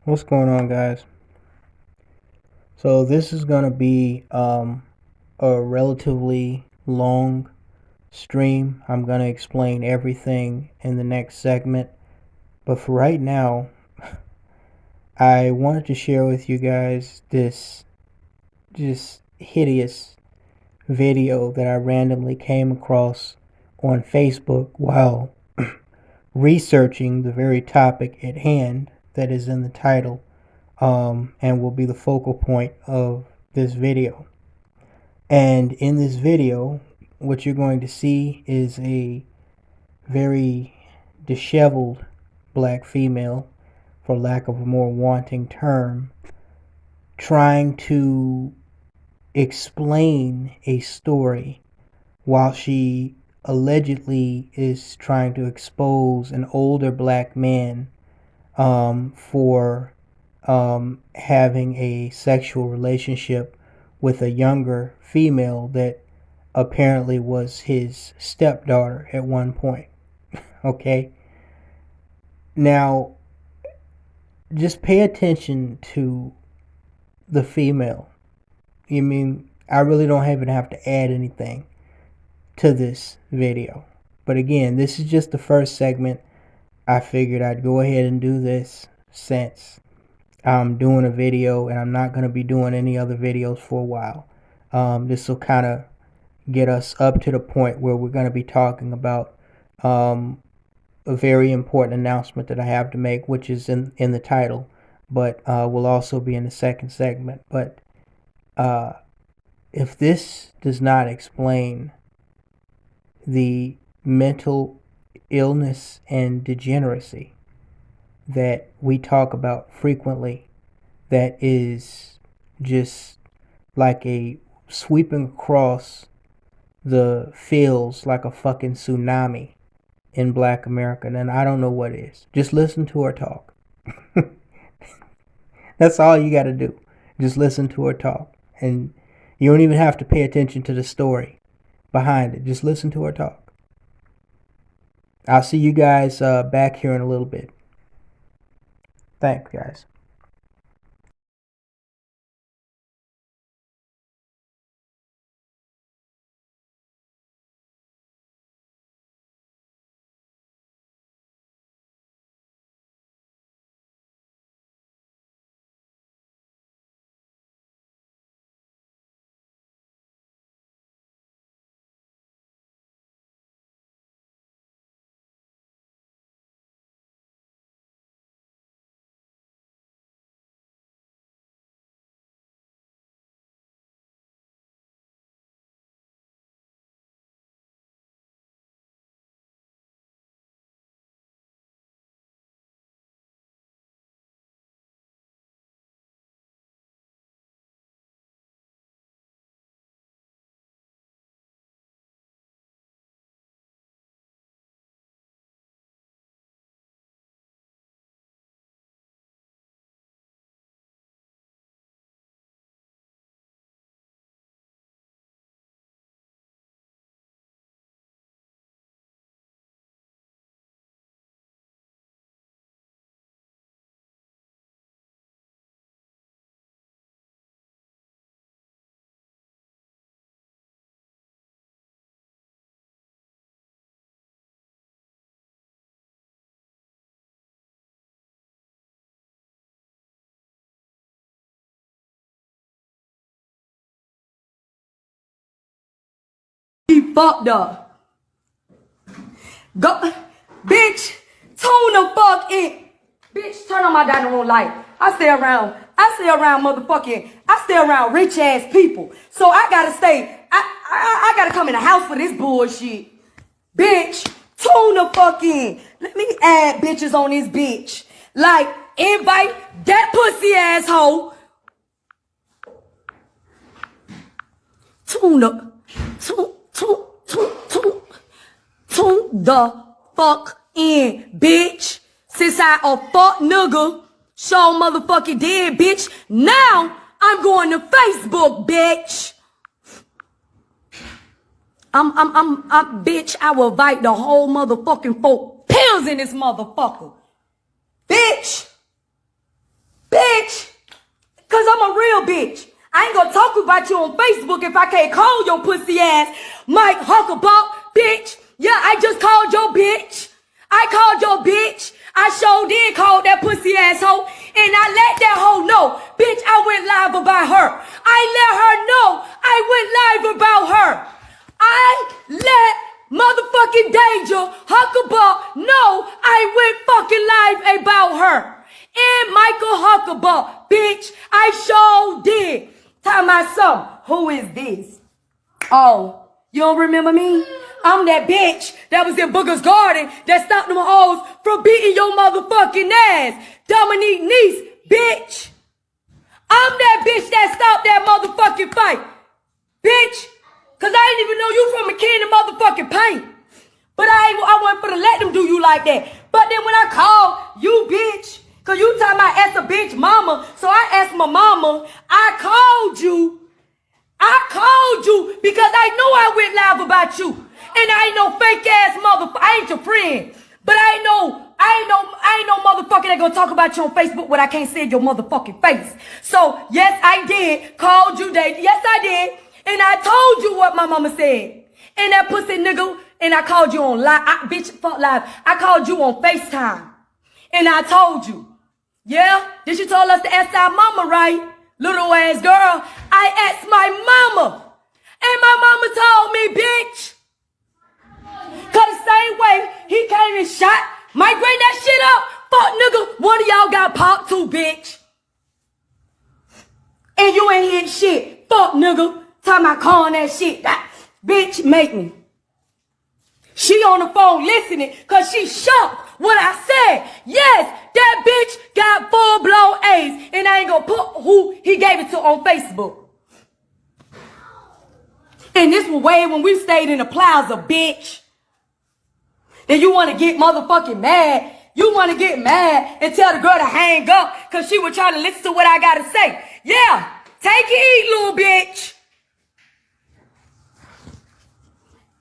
What's going on, guys? So this is gonna be a relatively long stream. I'm gonna explain everything in the next segment, but for right now, I wanted to share with you guys this just hideous video that I randomly came across on Facebook while researching the very topic at hand that is in the title, and will be the focal point of this video. And in this video, what you're going to see is a very disheveled black female, for lack of a more wanting term, trying to explain a story while she allegedly is trying to expose an older black man for having a sexual relationship with a younger female that apparently was his stepdaughter at one point. Okay? Now, just pay attention to the female. I really don't even have to add anything to this video. But again, this is just the first segment. I figured I'd go ahead and do this since I'm doing a video and I'm not going to be doing any other videos for a while. This will kind of get us up to the point where we're going to be talking about a very important announcement that I have to make, which is in the title, but will also be in the second segment. But if this does not explain the mental illness and degeneracy that we talk about frequently, that is just like a sweeping across the fields like a fucking tsunami in black America, then I don't know what is. Just listen to her talk. That's all you got to do. Just listen to her talk. And you don't even have to pay attention to the story behind it. Just listen to her talk. I'll see you guys back here in a little bit. Thanks, guys. He fucked up. Go, bitch, tune the fuck in. Bitch, turn on my dining room light. I stay around rich ass people. So I gotta stay, I gotta come in the house for this bullshit. Bitch, tune the fuck in. Let me add bitches on this bitch. Like, invite that pussy asshole. Tune the fuck in, bitch. Since I a fuck nigga, show motherfucking dead, bitch. Now I'm going to Facebook, bitch. Bitch, I will invite the whole motherfucking folk pills in this motherfucker. Bitch. bitch. Cause I'm a real bitch. I ain't gonna talk about you on Facebook if I can't call your pussy ass Mike Huckabuck, bitch. Yeah, I just called your bitch. I called your bitch. I sure did call that pussy asshole. And I let that hoe know, bitch, I went live about her. I let her know I went live about her. I let motherfucking Danger Huckabuck know I went fucking live about her. And Michael Huckabuck, bitch, I sure did. Tell my son, who is this? Oh, you don't remember me? I'm that bitch that was in Booger's Garden that stopped them hoes from beating your motherfucking ass. Dominique Niece, bitch. I'm that bitch that stopped that motherfucking fight. Bitch. Cause I didn't even know you from a can of motherfucking paint. But I wasn't finna let them do you like that. But then when I called you, bitch, cause you talking about ask a bitch mama. So I asked my mama, I called you because I know I went live about you. And I ain't no fake ass motherfucker. I ain't your friend. But I ain't no motherfucker that gonna talk about you on Facebook when I can't see your motherfucking face. So yes, I did. Called you, Dave. Yes, I did. And I told you what my mama said. And that pussy nigga, and I called you on live. Bitch, fuck live. I called you on FaceTime. And I told you. Yeah? Then she told us to ask our mama, right? Little ass girl. I asked my mama. And my mama told me, bitch. Cause the same way he came and shot, might bring that shit up. Fuck nigga, one of y'all got popped too, bitch. And you ain't hit shit. Fuck nigga. Talking about calling that shit. Bitch, make me. She on the phone listening cause she shocked what I said. Yes, that bitch got full-blown AIDS. And I ain't gonna put who he gave it to on Facebook. And this was way when we stayed in the plaza, bitch. Then you want to get motherfucking mad. You want to get mad and tell the girl to hang up because she was trying to listen to what I got to say. Yeah, take it easy, little bitch.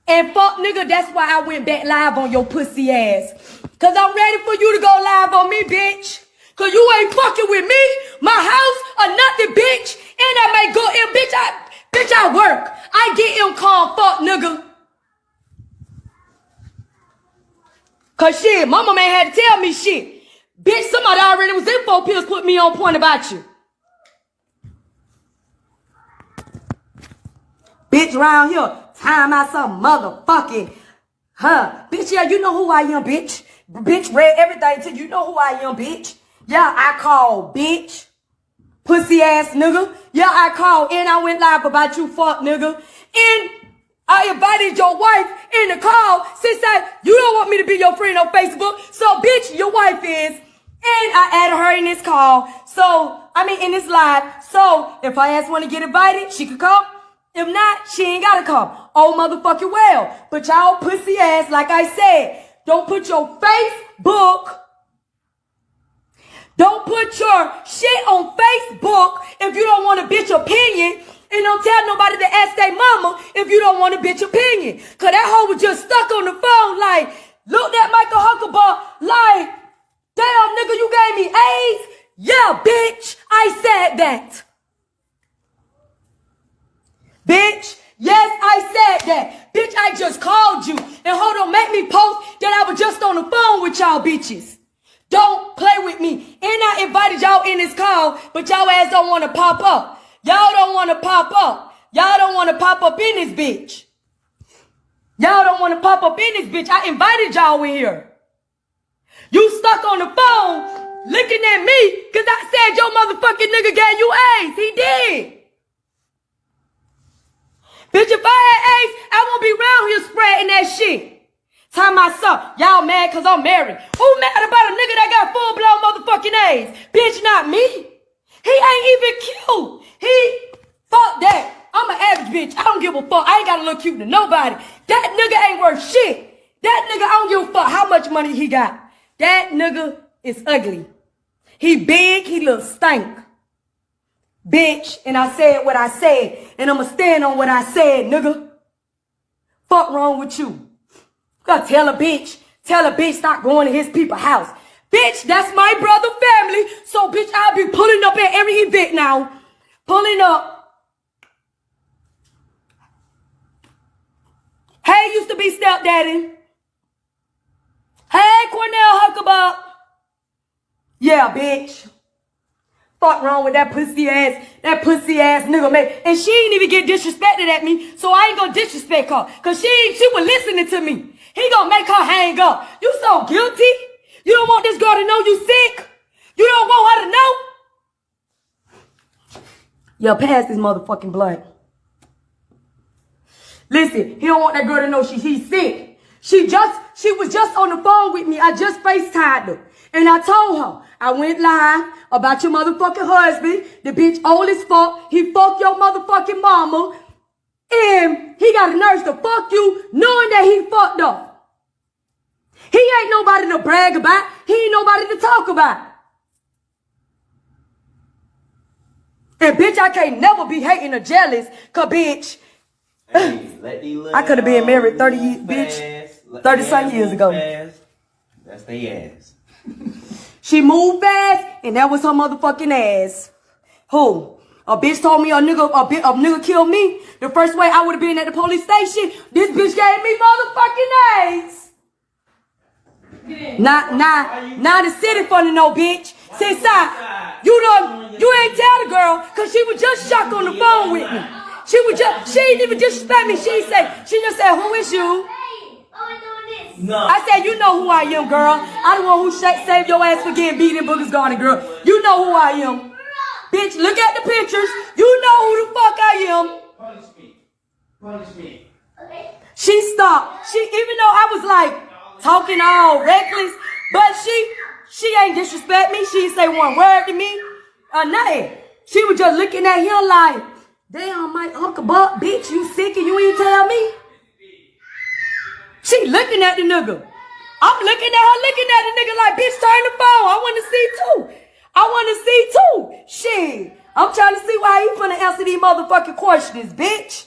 And fuck nigga, that's why I went back live on your pussy ass. Because I'm ready for you to go live on me, bitch. Because you ain't fucking with me, my house, or nothing, bitch. And I may go in, bitch, I work. I get income, fuck nigga. Cause shit, my mama ain't had to tell me shit. Bitch, somebody already was in 4 pills put me on point about you. Bitch around here, time out some motherfucking, bitch, yeah, you know who I am, bitch. Bitch read everything to you. You know who I am, bitch. Yeah, I called, bitch. Pussy ass nigga. Yeah, I called and I went live about you, fuck nigga. And I invited your wife in the call since you don't want me to be your friend on Facebook. So, bitch, your wife is. And I added her in this call. So, in this live. So, if I ask one to get invited, she could come. If not, she ain't gotta come. Oh, motherfucking well. But y'all pussy ass, like I said, don't put your Facebook. Don't put your shit on Facebook if you don't want a bitch opinion. And don't tell nobody to ask their mama if you don't want a bitch opinion. Cause that hoe was just stuck on the phone like, looked at Michael Huckabuck like, damn nigga, you gave me AIDS? Yeah, bitch, I said that. Bitch, yes, I said that. Bitch, I just called you. And hold on, make me post that I was just on the phone with y'all bitches. Don't play with me. And I invited y'all in this call, but y'all ass don't want to pop up. Y'all don't want to pop up. Y'all don't want to pop up in this bitch. Y'all don't want to pop up in this bitch. I invited y'all in here. You stuck on the phone looking at me because I said your motherfucking nigga gave you AIDS. He did. Bitch, if I had AIDS, I won't be around here spreading that shit. Tell my son, y'all mad because I'm married. Who mad about a nigga that got full-blown motherfucking AIDS? Bitch, not me. He ain't even cute. Fuck that. I'm an average bitch. I don't give a fuck. I ain't gotta look cute to nobody. That nigga ain't worth shit. That nigga, I don't give a fuck how much money he got. That nigga is ugly. He big, he little stank. Bitch, and I said what I said, and I'ma stand on what I said, nigga. Fuck wrong with you? Gotta tell a bitch stop going to his people's house. Bitch, that's my brother family. So, bitch, I'll be pulling up at every event now. Pulling up. Hey, used to be stepdaddy. Hey, Cornell Huckabee. Yeah, bitch. Fuck wrong with that pussy ass nigga, man. And she ain't even get disrespected at me, so I ain't gonna disrespect her. Cause she was listening to me. He gonna make her hang up. You so guilty. You don't want this girl to know you sick. You don't want her to know. Yo, pass this motherfucking blunt. Listen, he don't want that girl to know she's sick. She was just on the phone with me. I just FaceTimed her. And I told her, I went live about your motherfucking husband. The bitch old as fuck. He fucked your motherfucking mama. And he got a nerve to fuck you knowing that he fucked up. He ain't nobody to brag about. He ain't nobody to talk about. And bitch, I can't never be hating or jealous. Cause bitch, hey, I could have been married 30 years, bitch. 30-some years ago. That's their ass. She moved fast, and that was her motherfucking ass. Who? A bitch told me a nigga killed me. The first way I would have been at the police station, this bitch gave me motherfucking AIDS. Now the city funny no bitch. Since you ain't tell the girl, cause she was just shocked on the phone with me. She ain't even disrespect me. She just said, who is you? No. I said, you know who I am, girl. I the one who saved your ass for getting beat in Booger's Garden, girl. You know who I am. Bitch, look at the pictures. You know who the fuck I am. Punish me. Okay. She stopped. Even though I was like talking all reckless, but she ain't disrespect me. She ain't say one word to me or nothing. She was just looking at him like, damn, my Uncle Buck, bitch, you sick and you ain't tell me? She looking at the nigga. I'm looking at her, looking at the nigga like, bitch, turn the phone. I want to see too. Shit. I'm trying to see why he finna answer these motherfucking questions, bitch.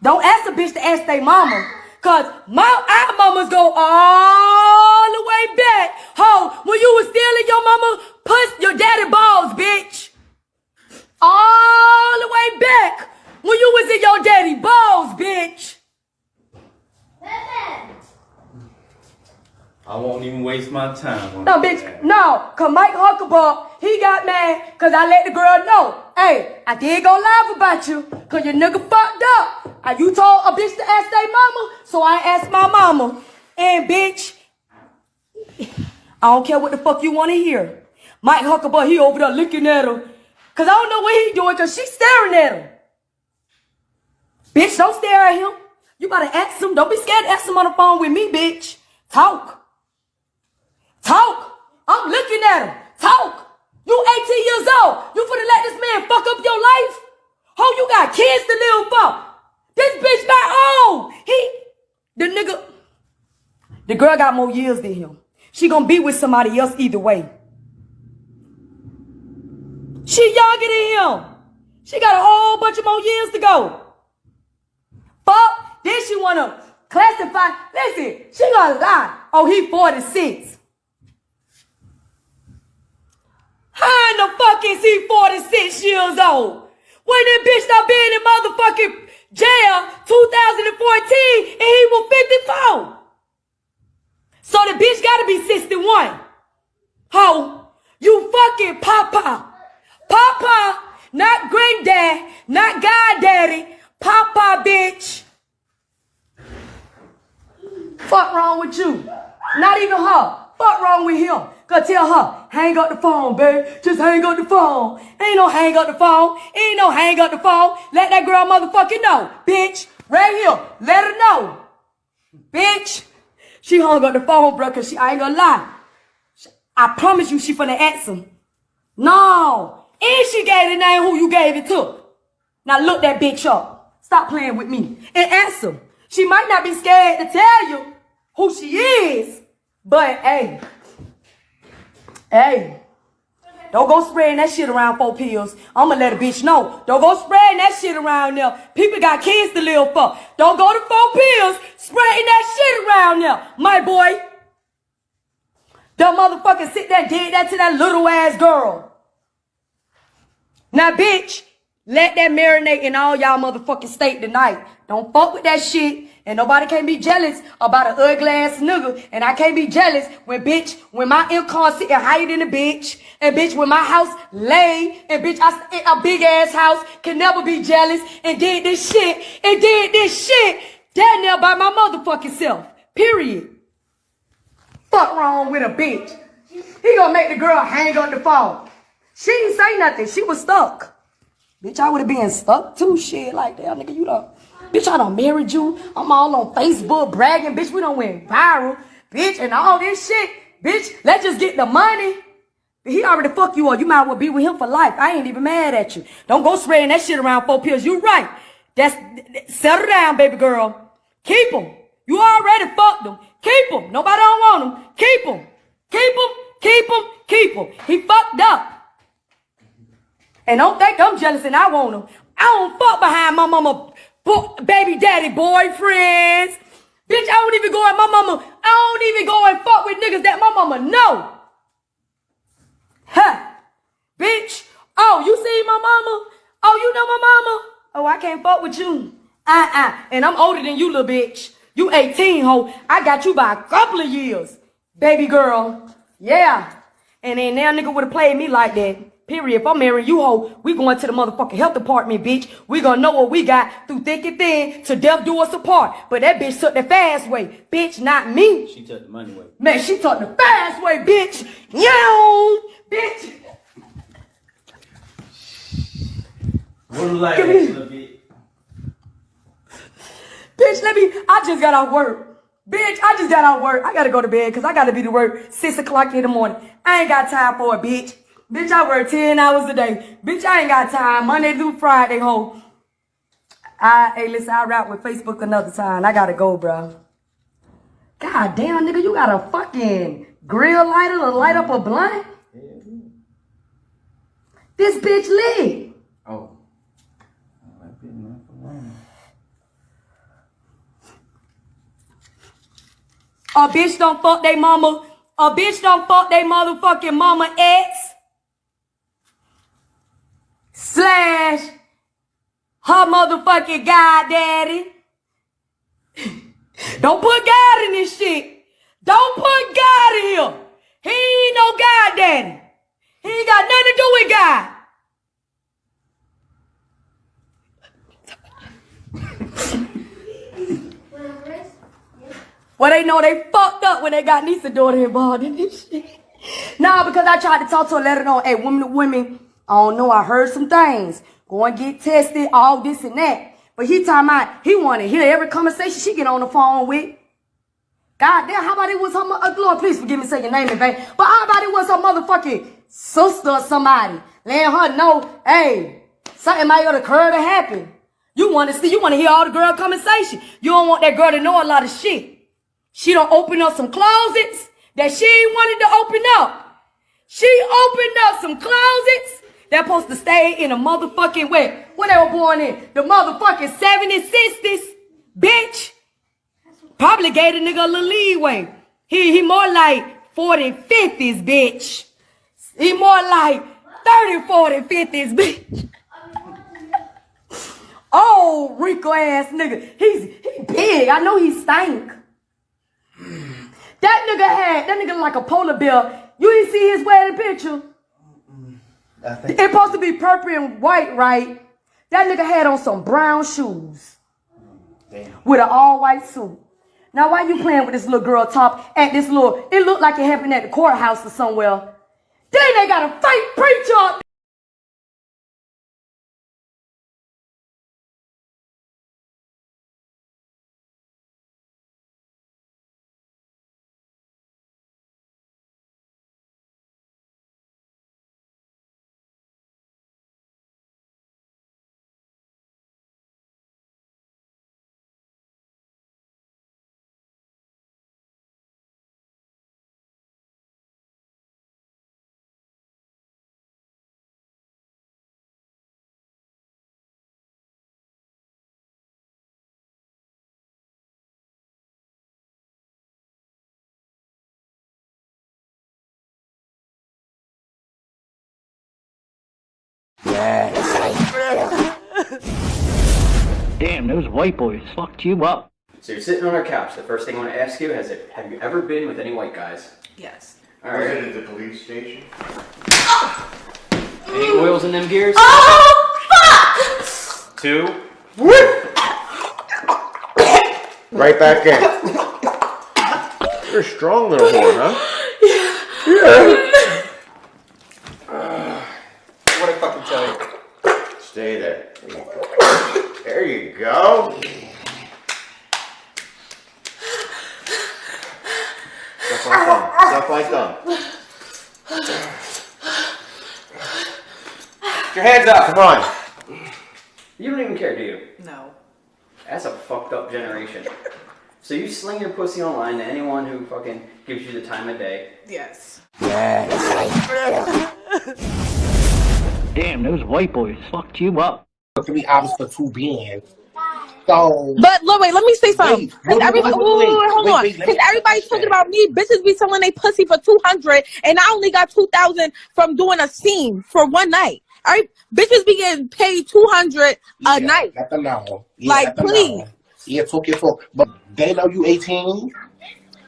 Don't ask a bitch to ask their mama. Cause our mamas go all the way back. Ho, when you was stealing your mama, your daddy balls, bitch. All the way back. When you was in your daddy balls, bitch. I won't even waste my time on no, bitch, that. No, cause Mike Huckabee, he got mad cause I let the girl know. Hey, I did go live about you cause your nigga fucked up. You told a bitch to ask their mama, so I asked my mama. And bitch, I don't care what the fuck you want to hear. Mike Huckabee, he over there looking at her. Cause I don't know what he doing cause she's staring at him. Bitch, don't stare at him. You gotta ask him. Don't be scared to ask him on the phone with me, bitch. Talk. I'm looking at him. Talk. You 18 years old. You finna let this man fuck up your life? Oh, you got kids to live for. This bitch got old. The girl got more years than him. She gonna be with somebody else either way. She younger than him. She got a whole bunch of more years to go. Fuck. Then she wanna classify. Listen, she gonna lie. Oh, he 46. How in the fuck is he 46 years old? When that bitch done been in motherfucking jail 2014 and he was 54. So the bitch gotta be 61. Ho, you fucking papa. Papa, not granddad, not goddaddy. Papa, bitch. Fuck wrong with you? Not even her. Fuck wrong with him? Go tell her, hang up the phone, babe. Just hang up the phone. Ain't no hang up the phone. Ain't no hang up the phone. Let that girl motherfucking know, bitch. Right here. Let her know. Bitch. She hung up the phone, bro, cause I ain't gonna lie. I promise you she finna answer. No. And she gave the name who you gave it to. Now look that bitch up. Stop playing with me. And answer. She might not be scared to tell you who she is. But, hey, don't go spreading that shit around 4 pills. I'ma let a bitch know. Don't go spreading that shit around there. People got kids to live for. Don't go to 4 pills spreading that shit around there, my boy. The motherfucker sit there and did that to that little ass girl. Now, bitch, let that marinate in all y'all motherfucking state tonight. Don't fuck with that shit. And nobody can be jealous about an ugly ass nigga. And I can't be jealous when, bitch, when my income sitting higher than a bitch. And bitch, when my house lay. And bitch, I in a big ass house. Can never be jealous. And did this shit. And did this shit. Damn near by my motherfucking self. Period. Fuck wrong with a bitch. He gonna make the girl hang on the phone. She didn't say nothing. She was stuck. Bitch, I would have been stuck too. Shit, like, damn, nigga, you done. Bitch, I done married you. I'm all on Facebook bragging. Bitch, we done went viral. Bitch, and all this shit. Bitch, let's just get the money. He already fucked you up. You might as well be with him for life. I ain't even mad at you. Don't go spreading that shit around 4 pills. You right. Settle down, baby girl. Keep him. You already fucked him. Keep him. Nobody don't want him. Keep him. Keep him. Keep him. Keep him. He fucked up. And don't think I'm jealous and I want him. I don't fuck behind my mama baby daddy boyfriends. Bitch, I don't even go at my mama. I don't even go and fuck with niggas that my mama know. Huh. Bitch. Oh, you see my mama? Oh, you know my mama? Oh, I can't fuck with you. And I'm older than you, little bitch. You 18, ho. I got you by a couple of years. Baby girl. Yeah. And then now nigga would have played me like that. Period. If I'm marrying you, ho, we going to the motherfucking health department, bitch. We gonna know what we got through thick and thin to death do us apart. But that bitch took the fast way. Bitch, not me. She took the money way. Man, she took the fast way, bitch. Yo, bitch. What do you like, little bit? Bitch, I just got out work. Bitch, I just got out work. I gotta go to bed because I gotta be to work 6 o'clock in the morning. I ain't got time for it, bitch. Bitch, I work 10 hours a day. Bitch, I ain't got time. Monday through Friday, ho. Hey, listen, I'll rap with Facebook another time. I gotta go, bro. God damn, nigga, you got a fucking grill lighter to light up a blunt? This bitch lit. Oh. I've been there for long. A bitch don't fuck they mama. A bitch don't fuck they motherfucking mama ex. / her motherfucking goddaddy. Don't put God in this shit. Don't put God in here. He ain't no goddaddy. He ain't got nothing to do with God. Well, they know they fucked up when they got Nisa daughter involved in this shit. Nah, because I tried to talk to her, let her know, hey, women to women, I don't know, I heard some things. Go and get tested, all this and that. But he talking about, he want to hear every conversation she get on the phone with. God damn, how about it was her, Lord, please forgive me saying your name in vain. But how about it was her motherfucking sister or somebody. Letting her know, hey, something might occur to happen. You want to hear all the girl conversation. You don't want that girl to know a lot of shit. She don't open up some closets that she ain't wanted to open up. She opened up some closets that supposed to stay in a motherfucking way. When they were born in the motherfucking 70s, 60s, bitch. Probably gave the nigga a little leeway. He more like 40s, 50s, bitch. He more like 30, 40, 50s, bitch. Oh, Rico ass nigga. He big. I know he stank. That nigga like a polar bear. You didn't see his wedding picture? It's supposed to be purple and white, right? That nigga had on some brown shoes. Damn. With an all-white suit. Now, why you playing with this little girl top at this little, it looked like it happened at the courthouse or somewhere. Then they got a fake preacher. Damn, those white boys fucked you up. So you're sitting on our couch. The first thing I want to ask you is, have you ever been with any white guys? Yes. All right. Was it at the police station? Any oils in them gears? Oh, fuck! 2. Right back in. You're a strong little whore, huh? What I fucking tell you? Stay there. There you go. Stuff like them. Put your hands up. Come on. You don't even care, do you? No. That's a fucked up generation. So you sling your pussy online to anyone who fucking gives you the time of day. Yes. Damn, those white boys fucked you up. 3 hours for 2 bands. So, But look, wait, let me say something. Wait, Everybody, hold on. Because everybody's talking about me. Bitches be selling they pussy for 200, and I only got 2,000 from doing a scene for one night. All right, bitches be getting paid 200 a night. Let them know. Like, please. Yeah, talk. But they know you 18.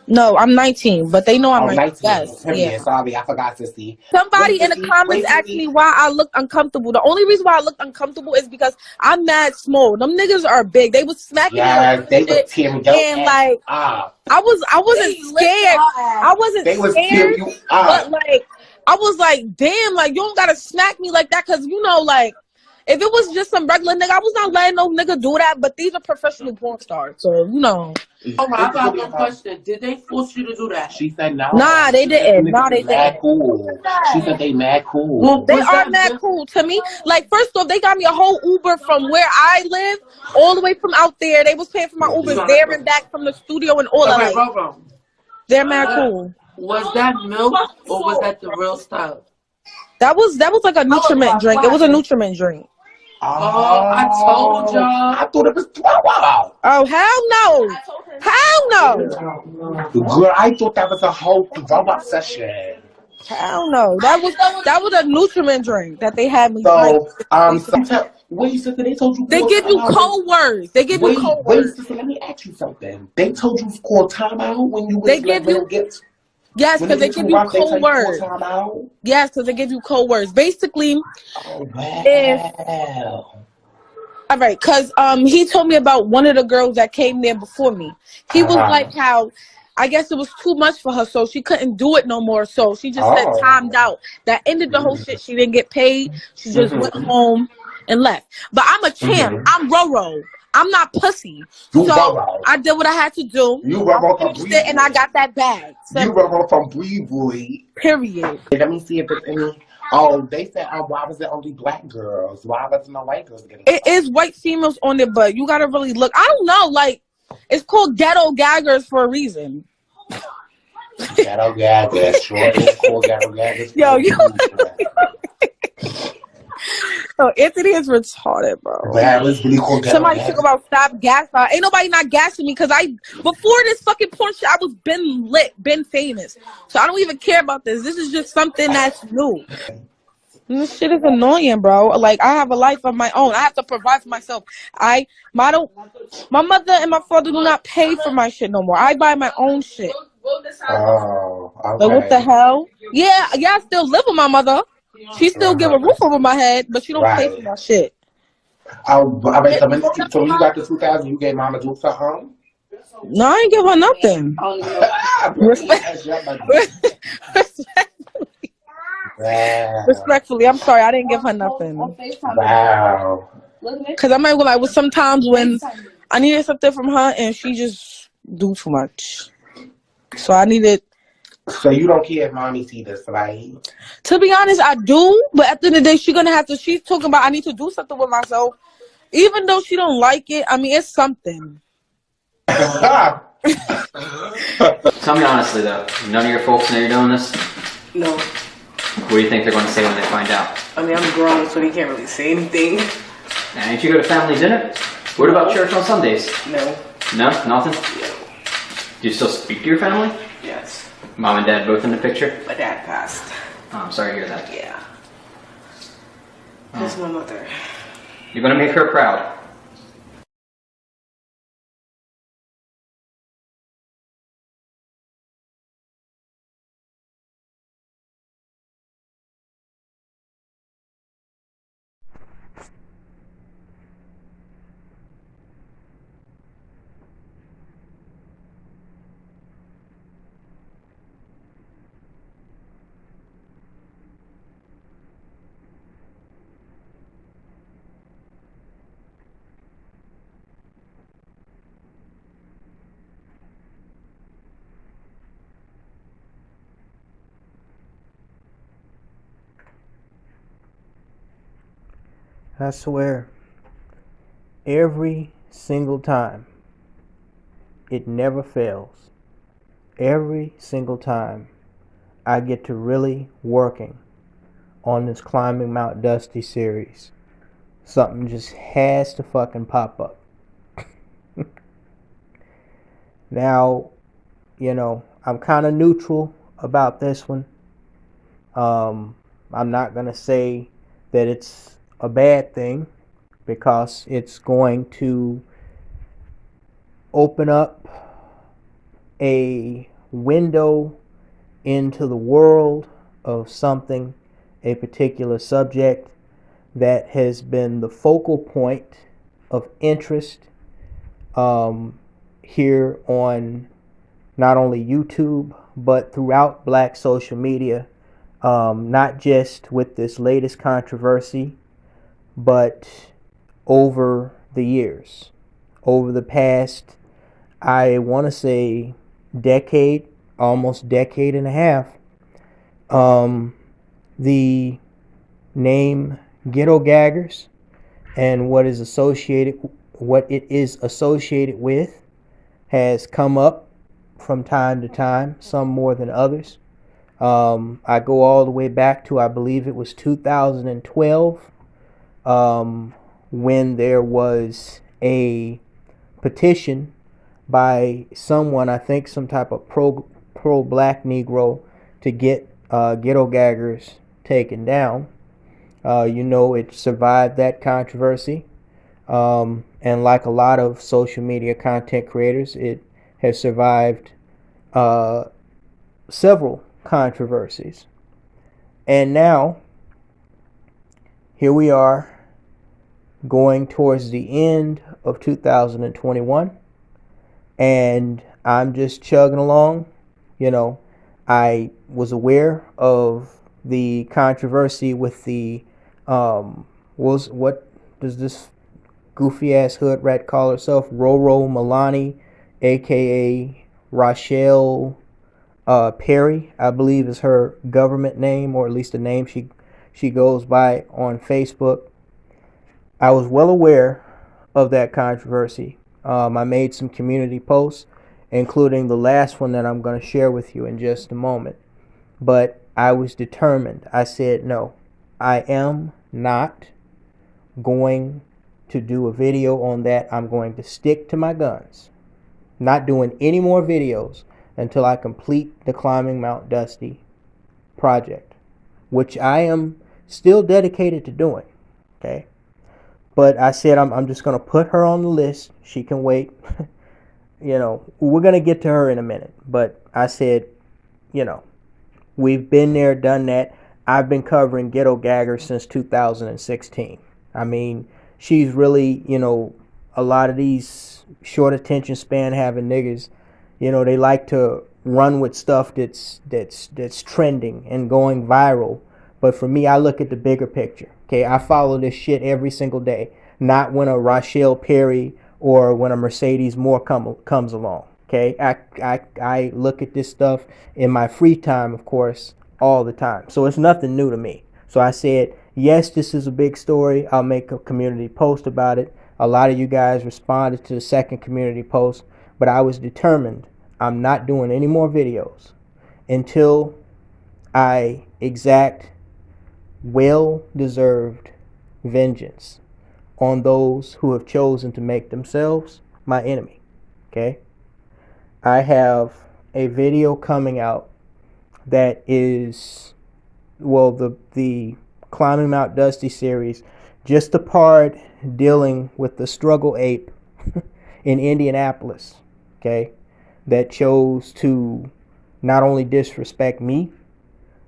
No, I'm 19, but they know I'm 19. Yes, yeah. Sorry, I forgot to see. Somebody in the comments asked me why I looked uncomfortable. The only reason why I looked uncomfortable is because I'm mad small. Them niggas are big. They was smacking me like they was tearing you and like I wasn't scared. I wasn't scared, but like I was like, damn, like you don't gotta smack me like that, cause you know, like if it was just some regular nigga, I was not letting no nigga do that. But these are professional porn stars, so you know. Oh my, I got one question. Did they force you to do that? She said no. Nah, they didn't. Nah, they didn't. Cool. She said they mad cool. Well, they are mad cool to me. Like, first off, they got me a whole Uber from where I live, all the way from out there. They was paying for my Ubers there and back from the studio and all that. Like, they're mad cool. Was that milk or was that the real stuff? That was like a nutriment drink. It was a nutriment drink. Oh, I told y'all. I thought it was throw-out. Oh, hell no. Hell no. Girl, I thought that was a whole throw-out session. Hell no. That was a nutriment drink that they had me drink. Wait, sister, they told you. They give you code words. They give you code words. Wait, sister, let me ask you something. They told you to call timeout when you was Yes, because they give you code words. Yes, because they give you code words. Basically, all right, because he told me about one of the girls that came there before me. He was like how, I guess it was too much for her, so she couldn't do it no more. So she just said timed out. That ended the whole shit. She didn't get paid. She just went home and left. But I'm a champ. I'm Roro. I'm not pussy. I did what I had to do. You Roro from Breezy. And I got that bag. You Roro from Breezy. Period. Let me see if there's any. Oh, they said, why was it only black girls? Why wasn't no white girls getting it? It is white females on it, but you gotta really look. I don't know. Like, it's called GhettoGaggers for a reason. GhettoGaggers. Sure, it's called GhettoGaggers. Yo, you. Oh, Anthony is retarded, bro. Somebody talk about stop gas. Ain't nobody not gassing me because before this fucking porn shit, I was been lit, been famous. So I don't even care about this. This is just something that's new. And this shit is annoying, bro. Like, I have a life of my own. I have to provide for myself. My mother and my father do not pay for my shit no more. I buy my own shit. Oh, okay. But what the hell? Yeah, I still live with my mother. She still give a roof over my head, but she don't pay for my shit. So you got the 2,000 you gave Mama Dukes at home? No, I ain't give her nothing. Respectfully, I'm sorry, I didn't give her nothing. Wow. Because I might be like, sometimes when I needed something from her and she just do too much. So I needed. So you don't care if mommy see this, right? To be honest, I do. But at the end of the day, she's going to have to. She's talking about I need to do something with myself. Even though she don't like it, I mean, it's something. Tell me honestly, though. None of your folks know you're doing this? No. What do you think they're going to say when they find out? I mean, I'm grown, so they can't really say anything. Now, ain't you go to family dinner? What about church on Sundays? No. No? Nothing? No. Do you still speak to your family? Yes. Mom and dad both in the picture? My dad passed. Oh, I'm sorry to hear that. Yeah. That's my mother. You're gonna make her proud. I swear, every single time, it never fails. Every single time I get to really working on this Climbing Mount Dusty series, something just has to fucking pop up. Now, I'm kind of neutral about this one. I'm not going to say that it's a bad thing, because it's going to open up a window into the world of something, a particular subject that has been the focal point of interest here on not only YouTube but throughout black social media, not just with this latest controversy, but over the years, over the past, I want to say, decade, almost decade and a half. The name GhettoGaggers and what it is associated with has come up from time to time, some more than others. I go all the way back to, I believe it was 2012, when there was a petition by someone, I think some type of pro black Negro, to get GhettoGaggers taken down. It survived that controversy. And like a lot of social media content creators, it has survived several controversies. And now, here we are going towards the end of 2021, and I'm just chugging along. I was aware of the controversy with the what does this goofy ass hood rat call herself? Roro Milani, aka Rochelle Perry, I believe is her government name, or at least the name she goes by on Facebook. I was well aware of that controversy. I made some community posts, including the last one that I'm going to share with you in just a moment. But I was determined. I said, no, I am not going to do a video on that. I'm going to stick to my guns. Not doing any more videos until I complete the Climbing Mount Dusty project, which I am still dedicated to doing. Okay. But I said I'm just going to put her on the list. She can wait. We're going to get to her in a minute. But I said, we've been there, done that. I've been covering GhettoGaggers since 2016. I mean, she's really, a lot of these short attention span having niggas, they like to run with stuff that's trending and going viral. But for me, I look at the bigger picture. Okay, I follow this shit every single day. Not when a Rochelle Perry or when a Mercedes Moore comes along. Okay, I look at this stuff in my free time, of course, all the time. So it's nothing new to me. So I said, yes, this is a big story. I'll make a community post about it. A lot of you guys responded to the second community post, but I was determined. I'm not doing any more videos until I exact well-deserved vengeance on those who have chosen to make themselves my enemy. Okay? I have a video coming out that is, well, the Climbing Mount Dusty series, just the part dealing with the struggle ape in Indianapolis, okay, that chose to not only disrespect me,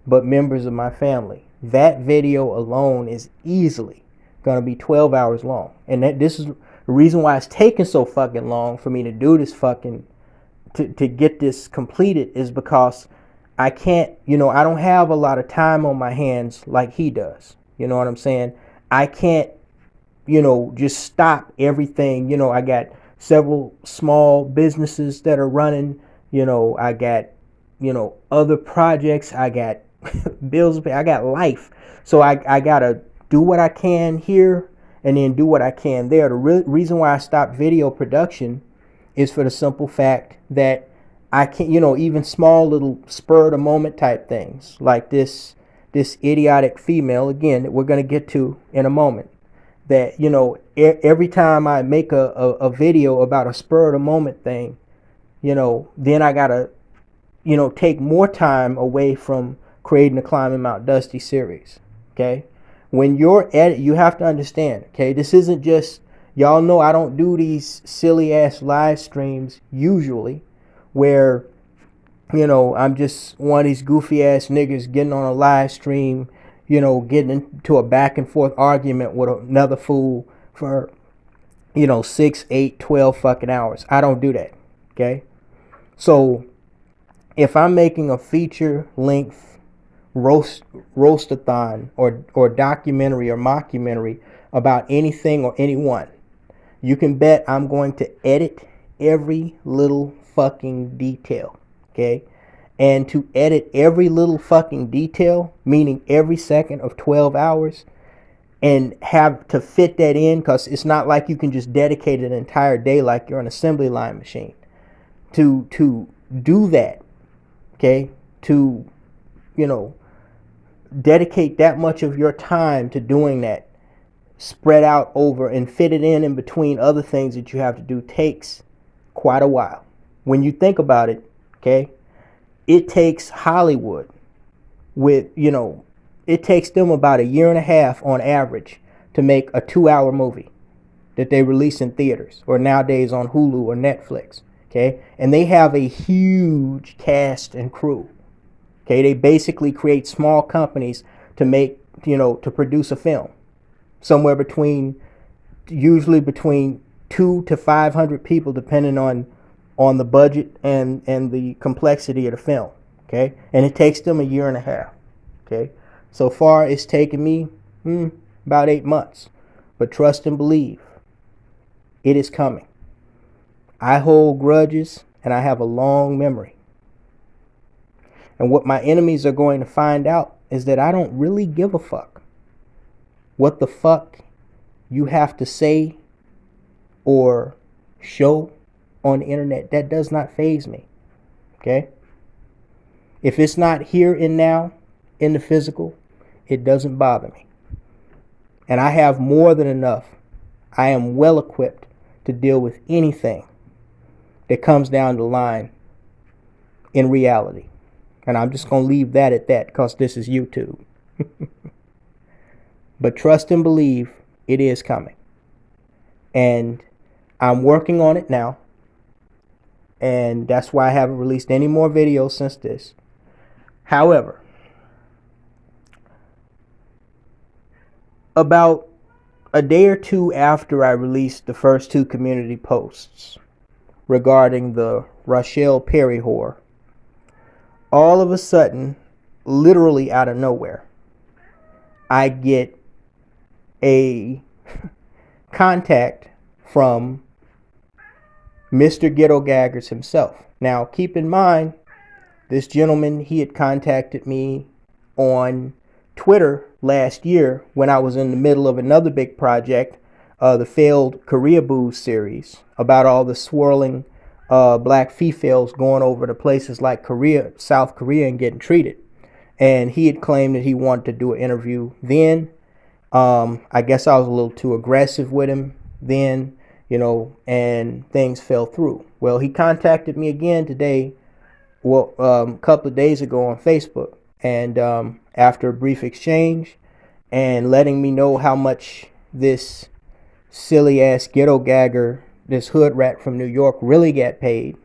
but members of my family. That video alone is easily going to be 12 hours long. And this is the reason why it's taking so fucking long for me to do this fucking, to get this completed, is because I can't, I don't have a lot of time on my hands like he does. You know what I'm saying? I can't, just stop everything. I got several small businesses that are running. I got, other projects. I got bills to pay. I got life. So I got to do what I can here and then do what I can there. The reason why I stopped video production is for the simple fact that I can't, even small little spur of the moment type things like this idiotic female, again, that we're going to get to in a moment, that, every time I make a video about a spur of the moment thing, then I got to, take more time away from creating the Climbing Mount Dusty series. Okay. When you're you have to understand, okay, this isn't just, y'all know I don't do these silly ass live streams usually where, I'm just one of these goofy ass niggas getting on a live stream, getting into a back and forth argument with another fool for, 6, 8, 12 fucking hours. I don't do that. Okay. So if I'm making a feature length roastathon or documentary or mockumentary about anything or anyone, you can bet I'm going to edit every little fucking detail. Okay. And to edit every little fucking detail, meaning every second of 12 hours, and have to fit that in, because it's not like you can just dedicate an entire day like you're an assembly line machine to do that. Okay. To, dedicate that much of your time to doing that, spread out over and fit it in between other things that you have to do, takes quite a while. When you think about it, okay, it takes Hollywood with, it takes them about 1.5 years on average to make a 2-hour movie that they release in theaters or nowadays on Hulu or Netflix. Okay. And they have a huge cast and crew. Okay, they basically create small companies to make, to produce a film. Usually between 200 to 500 people, depending on the budget and the complexity of the film. Okay, and it takes them 1.5 years. Okay, so far it's taken me about 8 months, but trust and believe, it is coming. I hold grudges and I have a long memory. And what my enemies are going to find out is that I don't really give a fuck what the fuck you have to say or show on the internet. That does not faze me. Okay? If it's not here and now in the physical, it doesn't bother me. And I have more than enough. I am well equipped to deal with anything that comes down the line in reality. And I'm just going to leave that at that because this is YouTube. But trust and believe, it is coming. And I'm working on it now. And that's why I haven't released any more videos since this. However, about a day or two after I released the first 2 community posts regarding the Rochelle Perry whore, all of a sudden, literally out of nowhere, I get a contact from Mr. GhettoGaggers himself. Now, keep in mind, this gentleman, he had contacted me on Twitter last year when I was in the middle of another big project, the failed Korea Booze series, about all the swirling black females going over to places like Korea, South Korea, and getting treated. And he had claimed that he wanted to do an interview then. I guess I was a little too aggressive with him then, and things fell through. Well, he contacted me again today, a couple of days ago on Facebook. And after a brief exchange and letting me know how much this silly ass ghetto gagger, this hood rat from New York, really got paid,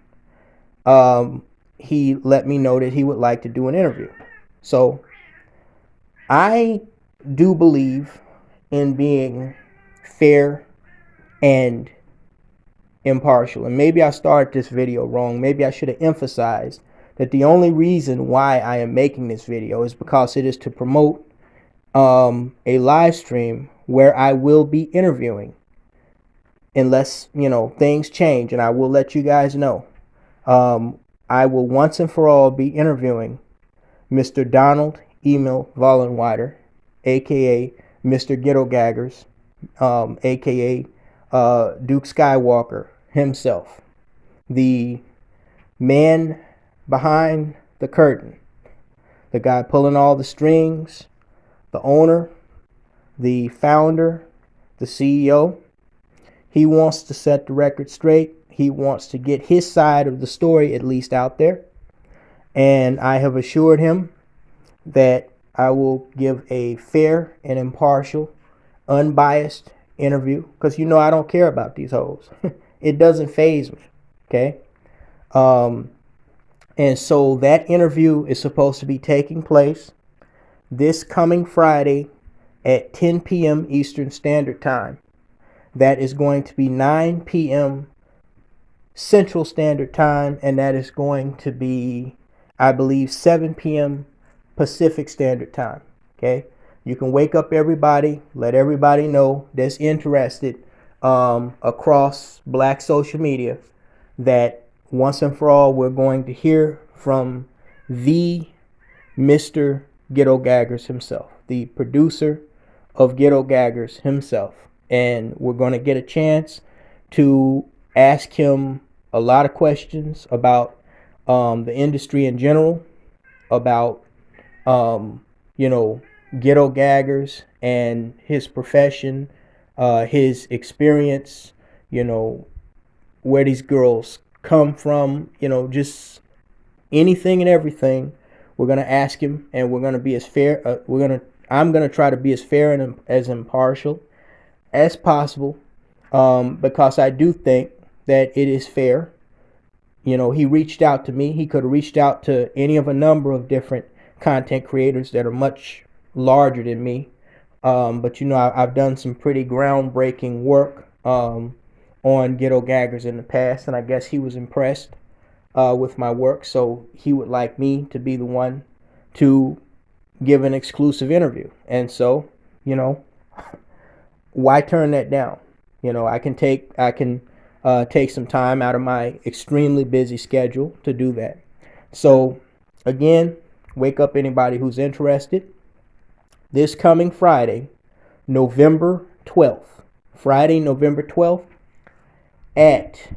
he let me know that he would like to do an interview. So I do believe in being fair and impartial. And maybe I started this video wrong. Maybe I should have emphasized that the only reason why I am making this video is because it is to promote a live stream where I will be interviewing, unless, you know, things change, and I will let you guys know. I will once and for all be interviewing Mr. Donald Emil Vollenweider, aka Mr. GhettoGaggers, aka Duke Skywalker himself, the man behind the curtain, the guy pulling all the strings, the owner, the founder, the CEO. He wants to set the record straight. He wants to get his side of the story at least out there. And I have assured him that I will give a fair and impartial, unbiased interview, because, you know, I don't care about these hoes. It doesn't faze me. Okay. And so that interview is supposed to be taking place this coming Friday at 10 p.m. Eastern Standard Time. That is going to be 9 p.m. Central Standard Time, and that is going to be, I believe, 7 p.m. Pacific Standard Time. Okay, you can wake up everybody, let everybody know that's interested across Black social media that once and for all we're going to hear from the Mr. GhettoGaggers himself, the producer of GhettoGaggers himself. And we're going to get a chance to ask him a lot of questions about the industry in general, about, you know, GhettoGaggers and his profession, his experience, you know, where these girls come from, you know, just anything and everything. We're going to ask him, and we're going to be as fair. I'm going to try to be as fair and as impartial as possible, because I do think that it is fair. You know, he reached out to me. He could have reached out to any of a number of different content creators that are much larger than me. But, you know, I've done some pretty groundbreaking work on GhettoGaggers in the past, and I guess he was impressed with my work, so he would like me to be the one to give an exclusive interview. And so, you know, why turn that down? You know, I can take some time out of my extremely busy schedule to do that. So again, wake up anybody who's interested. This coming Friday, November 12th, Friday, November 12th at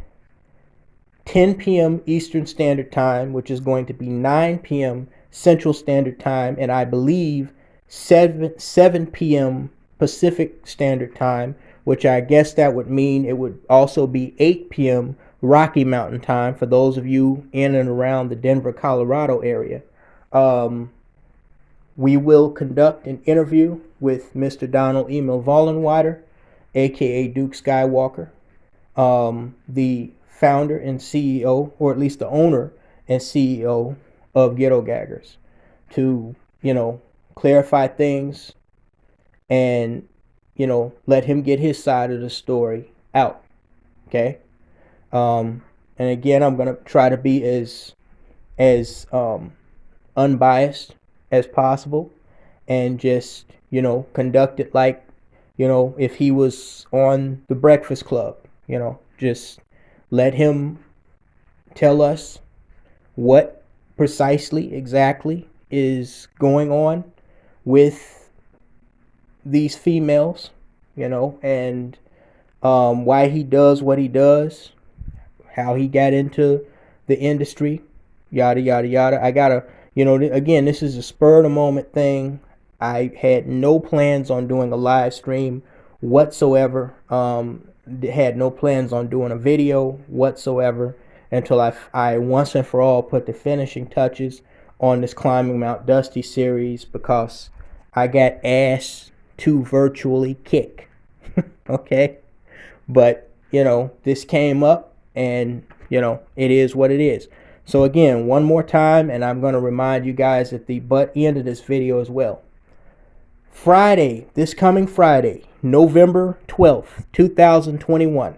10 p.m. Eastern Standard Time, which is going to be 9 p.m. Central Standard Time, and I believe 7 p.m. Pacific Standard Time, which I guess that would mean it would also be 8 p.m. Rocky Mountain Time for those of you in and around the Denver, Colorado area. We will conduct an interview with Mr. Donald Emil Vollenweider, aka Duke Skywalker, the founder and CEO, or at least the owner and CEO of GhettoGaggers, to, you know, clarify things and, you know, let him get his side of the story out. Okay. And again, I'm gonna try to be as unbiased as possible, and just, you know, conduct it like, you know, if he was on the Breakfast Club. You know, just let him tell us what precisely, exactly is going on with these females, you know, and why he does what he does, how he got into the industry, yada, yada, yada. I gotta, you know, again, this is a spur of the moment thing. I had no plans on doing a live stream whatsoever. Had no plans on doing a video whatsoever until I once and for all put the finishing touches on this Climbing Mount Dusty series, because I got ass to virtually kick. Okay? But, this came up, and, it is what it is. So again, one more time, and I'm going to remind you guys at the butt end of this video as well. Friday, this coming Friday, November 12th, 2021,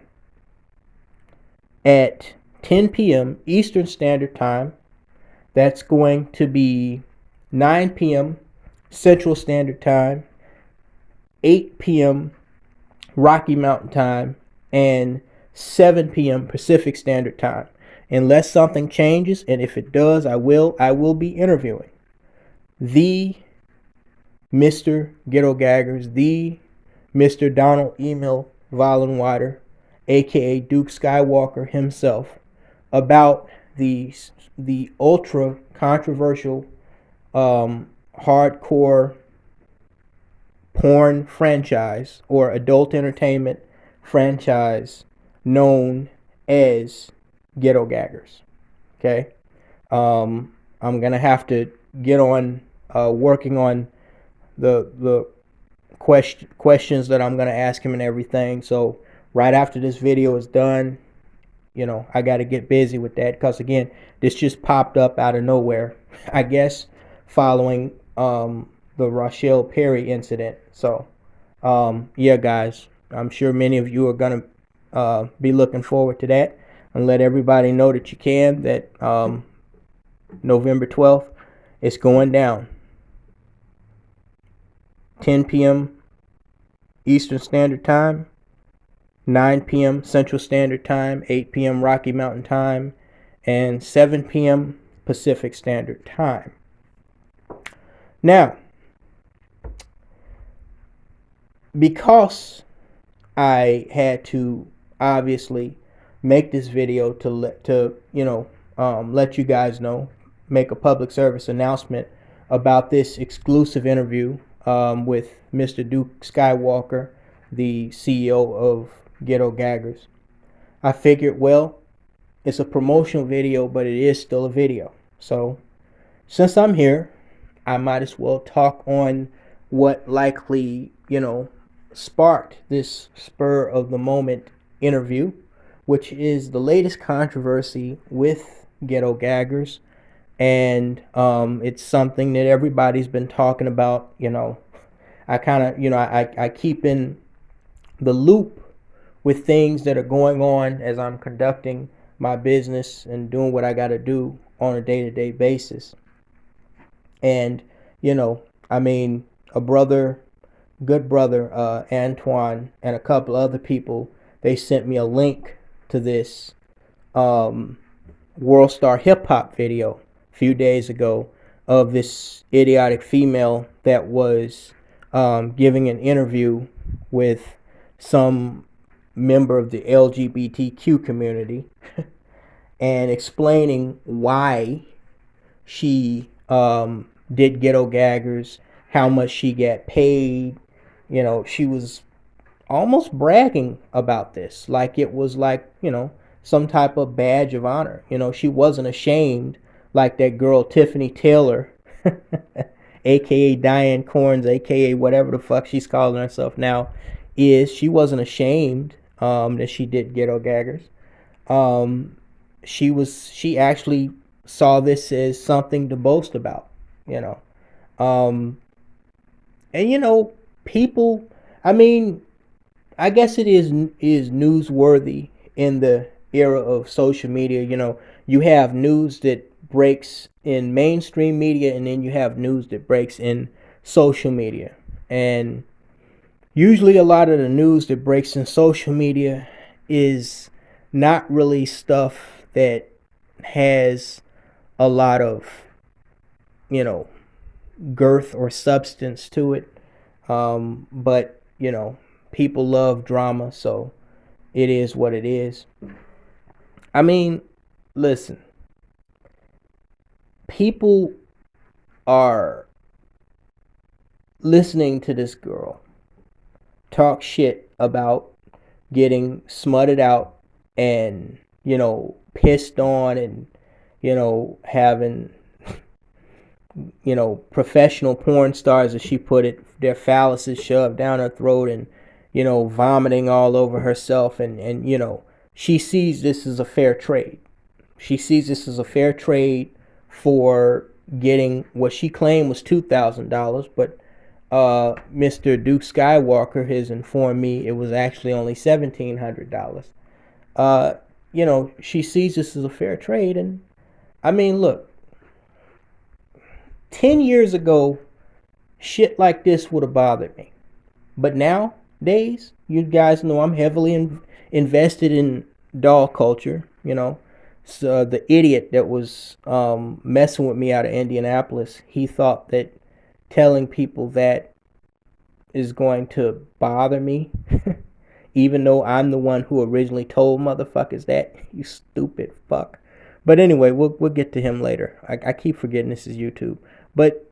at 10 p.m. Eastern Standard Time. That's going to be 9 p.m. Central Standard Time, 8 p.m. Rocky Mountain Time, and 7 p.m. Pacific Standard Time. Unless something changes, and if it does, I will be interviewing the Mr. GhettoGaggers, the Mr. Donald Emil Vollenweider, aka Duke Skywalker himself, about the ultra controversial hardcore porn franchise or adult entertainment franchise known as GhettoGaggers. Okay, I'm gonna have to get on working on the questions that I'm gonna ask him and everything. So right after this video is done, I got to get busy with that, because again, this just popped up out of nowhere, I guess, following the Rochelle Perry incident. So yeah, guys, I'm sure many of you are gonna be looking forward to that, and let everybody know that you can, that November 12th, it's going down. 10 p.m. Eastern Standard Time, 9 p.m. Central Standard Time, 8 p.m. Rocky Mountain Time, and 7 p.m. Pacific Standard Time. Now, because I had to obviously make this video to let you guys know, make a public service announcement about this exclusive interview with Mr. Duke Skywalker, the CEO of GhettoGaggers. I figured, well, it's a promotional video, but it is still a video. So since I'm here, I might as well talk on what likely, sparked this spur of the moment interview, which is the latest controversy with GhettoGaggers. And it's something that everybody's been talking about. I kind of, I keep in the loop with things that are going on as I'm conducting my business and doing what I got to do on a day-to-day basis. And, a good brother, Antoine, and a couple other people, they sent me a link to this World Star Hip Hop video a few days ago of this idiotic female that was giving an interview with some member of the LGBTQ community and explaining why she did GhettoGaggers, how much she got paid. She was almost bragging about this, like it was like, some type of badge of honor. She wasn't ashamed like that girl Tiffany Taylor, aka Diane Corns, aka whatever the fuck she's calling herself now, is. She wasn't ashamed that she did GhettoGaggers. She actually saw this as something to boast about, and people, I guess it is newsworthy in the era of social media. You have news that breaks in mainstream media, and then you have news that breaks in social media. And usually a lot of the news that breaks in social media is not really stuff that has a lot of, girth or substance to it. But, people love drama, so it is what it is. Listen, people are listening to this girl talk shit about getting smutted out and, pissed on, and, having, professional porn stars, as she put it, their phalluses shoved down her throat and, vomiting all over herself. And she sees this as a fair trade. She sees this as a fair trade for getting what she claimed was $2,000, but Mr. Duke Skywalker has informed me it was actually only $1,700. She sees this as a fair trade. And I mean, look, 10 years ago, shit like this would have bothered me. But nowadays, you guys know I'm heavily invested in doll culture, So the idiot that was messing with me out of Indianapolis, he thought that telling people that is going to bother me, even though I'm the one who originally told motherfuckers that. You stupid fuck. But anyway, we'll get to him later. I keep forgetting this is YouTube. But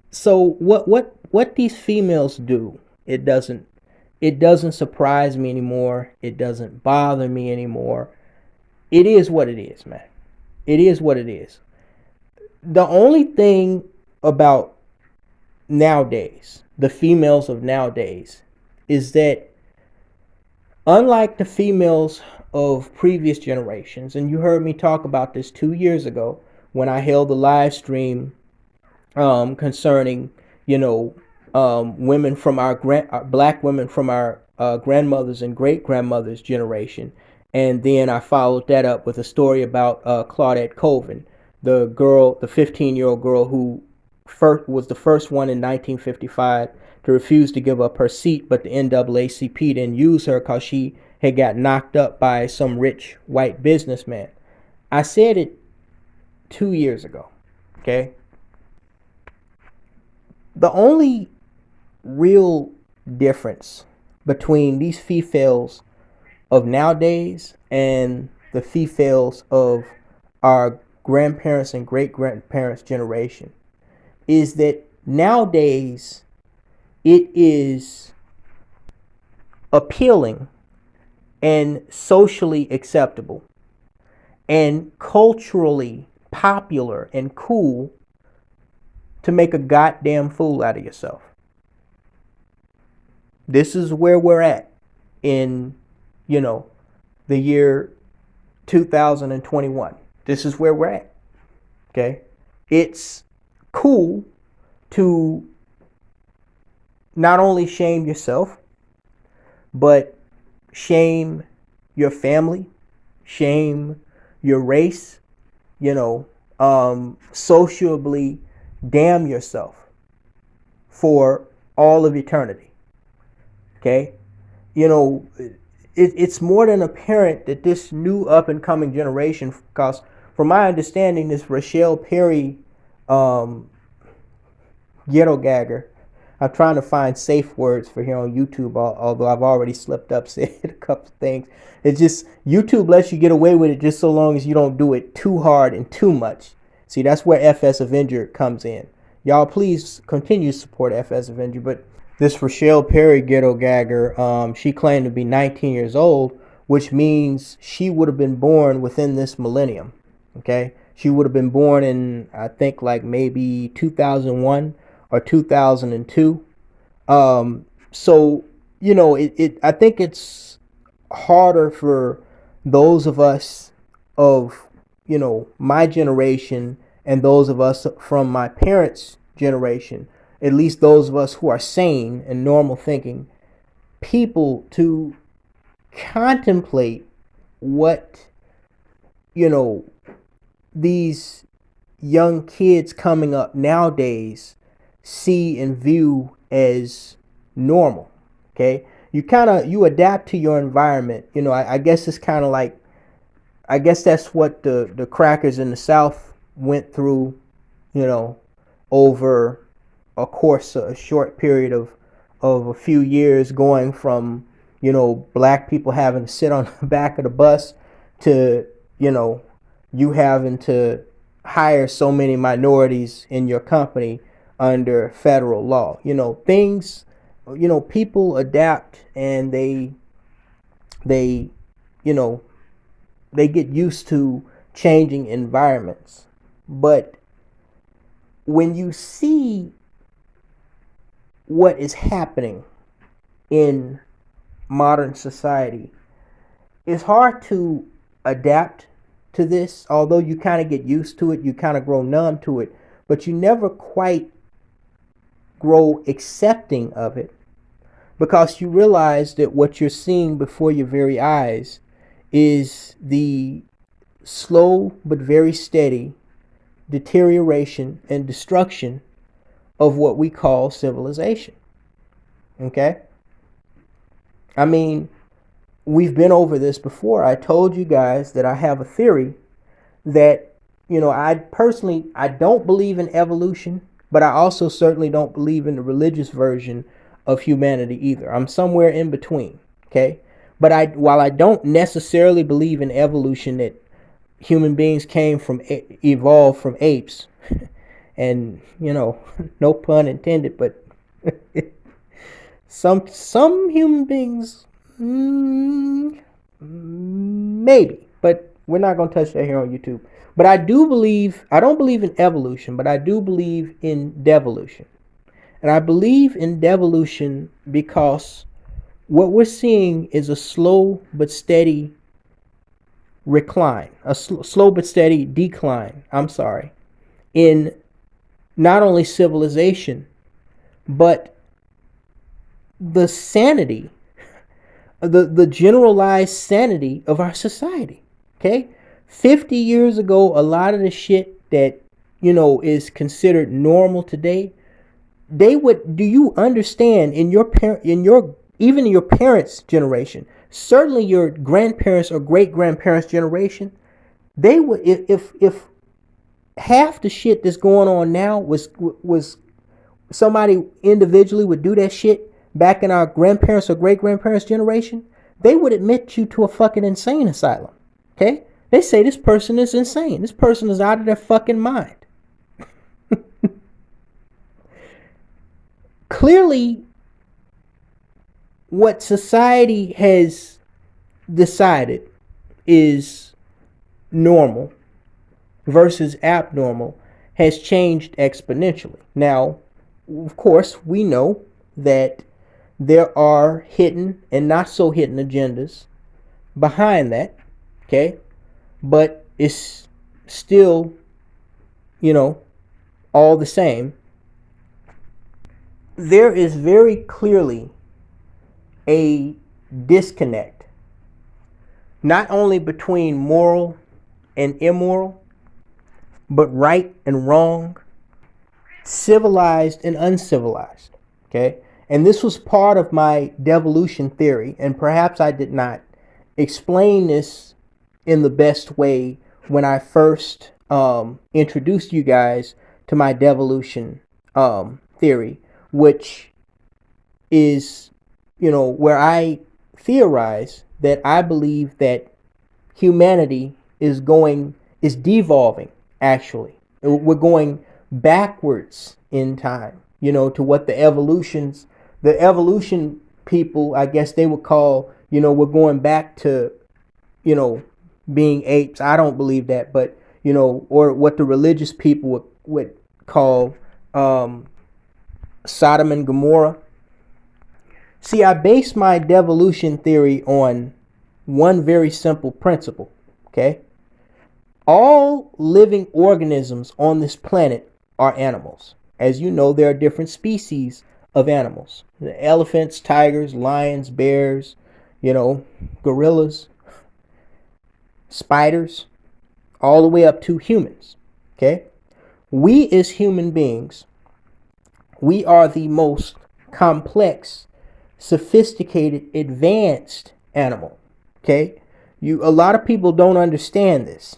so what these females do, it doesn't surprise me anymore. It doesn't bother me anymore. It is what it is, man. It is what it is. The only thing about nowadays, the females of nowadays, is that unlike the females of previous generations, and you heard me talk about this 2 years ago when I held the live stream concerning, women from our black women from our grandmothers and great grandmothers generation. And then I followed that up with a story about Claudette Colvin, the 15-year-old girl who was the first one in 1955 to refuse to give up her seat, but the NAACP didn't use her because she had got knocked up by some rich white businessman. I said it 2 years ago, okay? The only real difference between these females of nowadays and the females of our grandparents and great-grandparents generation is that nowadays it is appealing and socially acceptable and culturally popular and cool to make a goddamn fool out of yourself. This is where we're at in, the year 2021. This is where we're at. Okay? It's cool to not only shame yourself, but shame your family, shame your race, sociably damn yourself for all of eternity. Okay? It's more than apparent that this new up and coming generation, because from my understanding, this Rochelle Perry GhettoGagger, I'm trying to find safe words for here on YouTube, although I've already slipped up, said a couple things. It's just, YouTube lets you get away with it just so long as you don't do it too hard and too much. See, that's where FS Avenger comes in. Y'all please continue to support FS Avenger. But this Rochelle Perry GhettoGagger, she claimed to be 19 years old, which means she would have been born within this millennium. Okay? She would have been born in, I think, like maybe 2001 or 2002. So, I think it's harder for those of us of, my generation and those of us from my parents' generation, at least those of us who are sane and normal thinking people, to contemplate what, these young kids coming up nowadays see and view as normal. Okay, you adapt to your environment. I guess it's kind of like, I guess that's what the crackers in the South went through, over a short period of a few years, going from, black people having to sit on the back of the bus to, you having to hire so many minorities in your company under federal law. Things, people adapt and they get used to changing environments. But when you see what is happening in modern society, it's hard to adapt to this, although you kind of get used to it, you kind of grow numb to it, but you never quite grow accepting of it, because you realize that what you're seeing before your very eyes is the slow but very steady deterioration and destruction of what we call civilization. Okay? I mean, we've been over this before. I told you guys that I have a theory that, I don't believe in evolution, but I also certainly don't believe in the religious version of humanity either. I'm somewhere in between. Okay? But while I don't necessarily believe in evolution, that human beings evolved from apes, and no pun intended, but some human beings, maybe, but we're not going to touch that here on YouTube. But I don't believe in evolution, but I do believe in devolution. And I believe in devolution because what we're seeing is a slow but steady slow but steady decline, in not only civilization, but the sanity, the generalized sanity of our society. Okay? 50 years ago, a lot of the shit that, is considered normal today, do you understand, even in your parents' generation, certainly your grandparents or great grandparents' generation, they would, if half the shit that's going on now was somebody individually would do that shit back in our grandparents or great grandparents' generation, they would admit you to a fucking insane asylum. Okay? They say this person is insane. This person is out of their fucking mind. Clearly, what society has decided is normal versus abnormal has changed exponentially. Now, of course, we know that there are hidden and not so hidden agendas behind that, okay? But it's still, all the same. There is very clearly a disconnect, not only between moral and immoral, but right and wrong, civilized and uncivilized. Okay? And this was part of my devolution theory, and perhaps I did not explain this in the best way when I first introduced you guys to my devolution theory, which is, where I theorize that I believe that humanity is devolving, actually. We're going backwards in time, to what the evolution people, I guess they would call, we're going back to, being apes. I don't believe that, but, or what the religious people would call Sodom and Gomorrah. See, I base my devolution theory on one very simple principle, okay? All living organisms on this planet are animals. As you know, there are different species of animals. Elephants, tigers, lions, bears, gorillas, spiders, all the way up to humans, okay? We as human beings, we are the most complex, sophisticated, advanced animal. Okay? A lot of people don't understand this.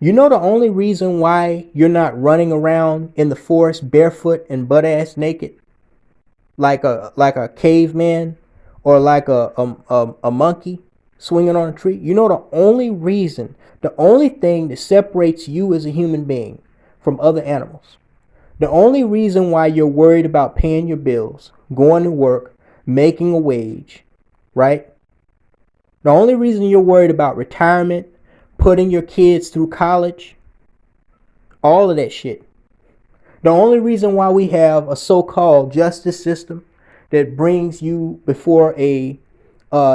The only reason why you're not running around in the forest barefoot and butt ass naked like a caveman or like a monkey swinging on a tree? The only thing that separates you as a human being from other animals, the only reason why you're worried about paying your bills, going to work, making a wage, right? The only reason you're worried about retirement, putting your kids through college, all of that shit. The only reason why we have a so-called justice system that brings you before a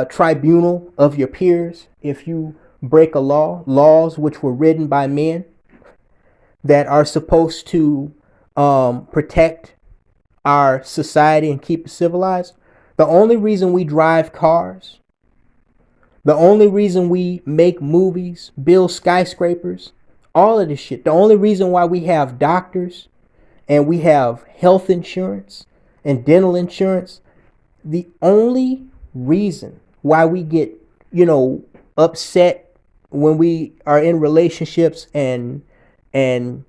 tribunal of your peers if you break a laws which were written by men that are supposed to protect our society and keep it civilized. The only reason we drive cars, the only reason we make movies, build skyscrapers, all of this shit, the only reason why we have doctors and we have health insurance and dental insurance, the only reason why we get, upset when we are in relationships and the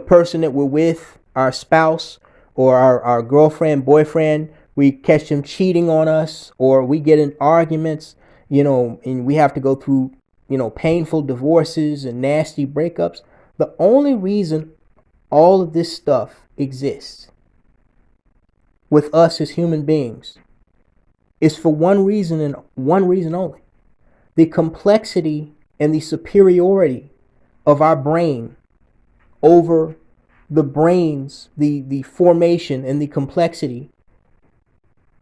person that we're with, our spouse or our girlfriend, boyfriend, we catch them cheating on us, or we get in arguments, and we have to go through, painful divorces and nasty breakups. The only reason all of this stuff exists with us as human beings is for one reason and one reason only: the complexity and the superiority of our brain over the brains, the formation and the complexity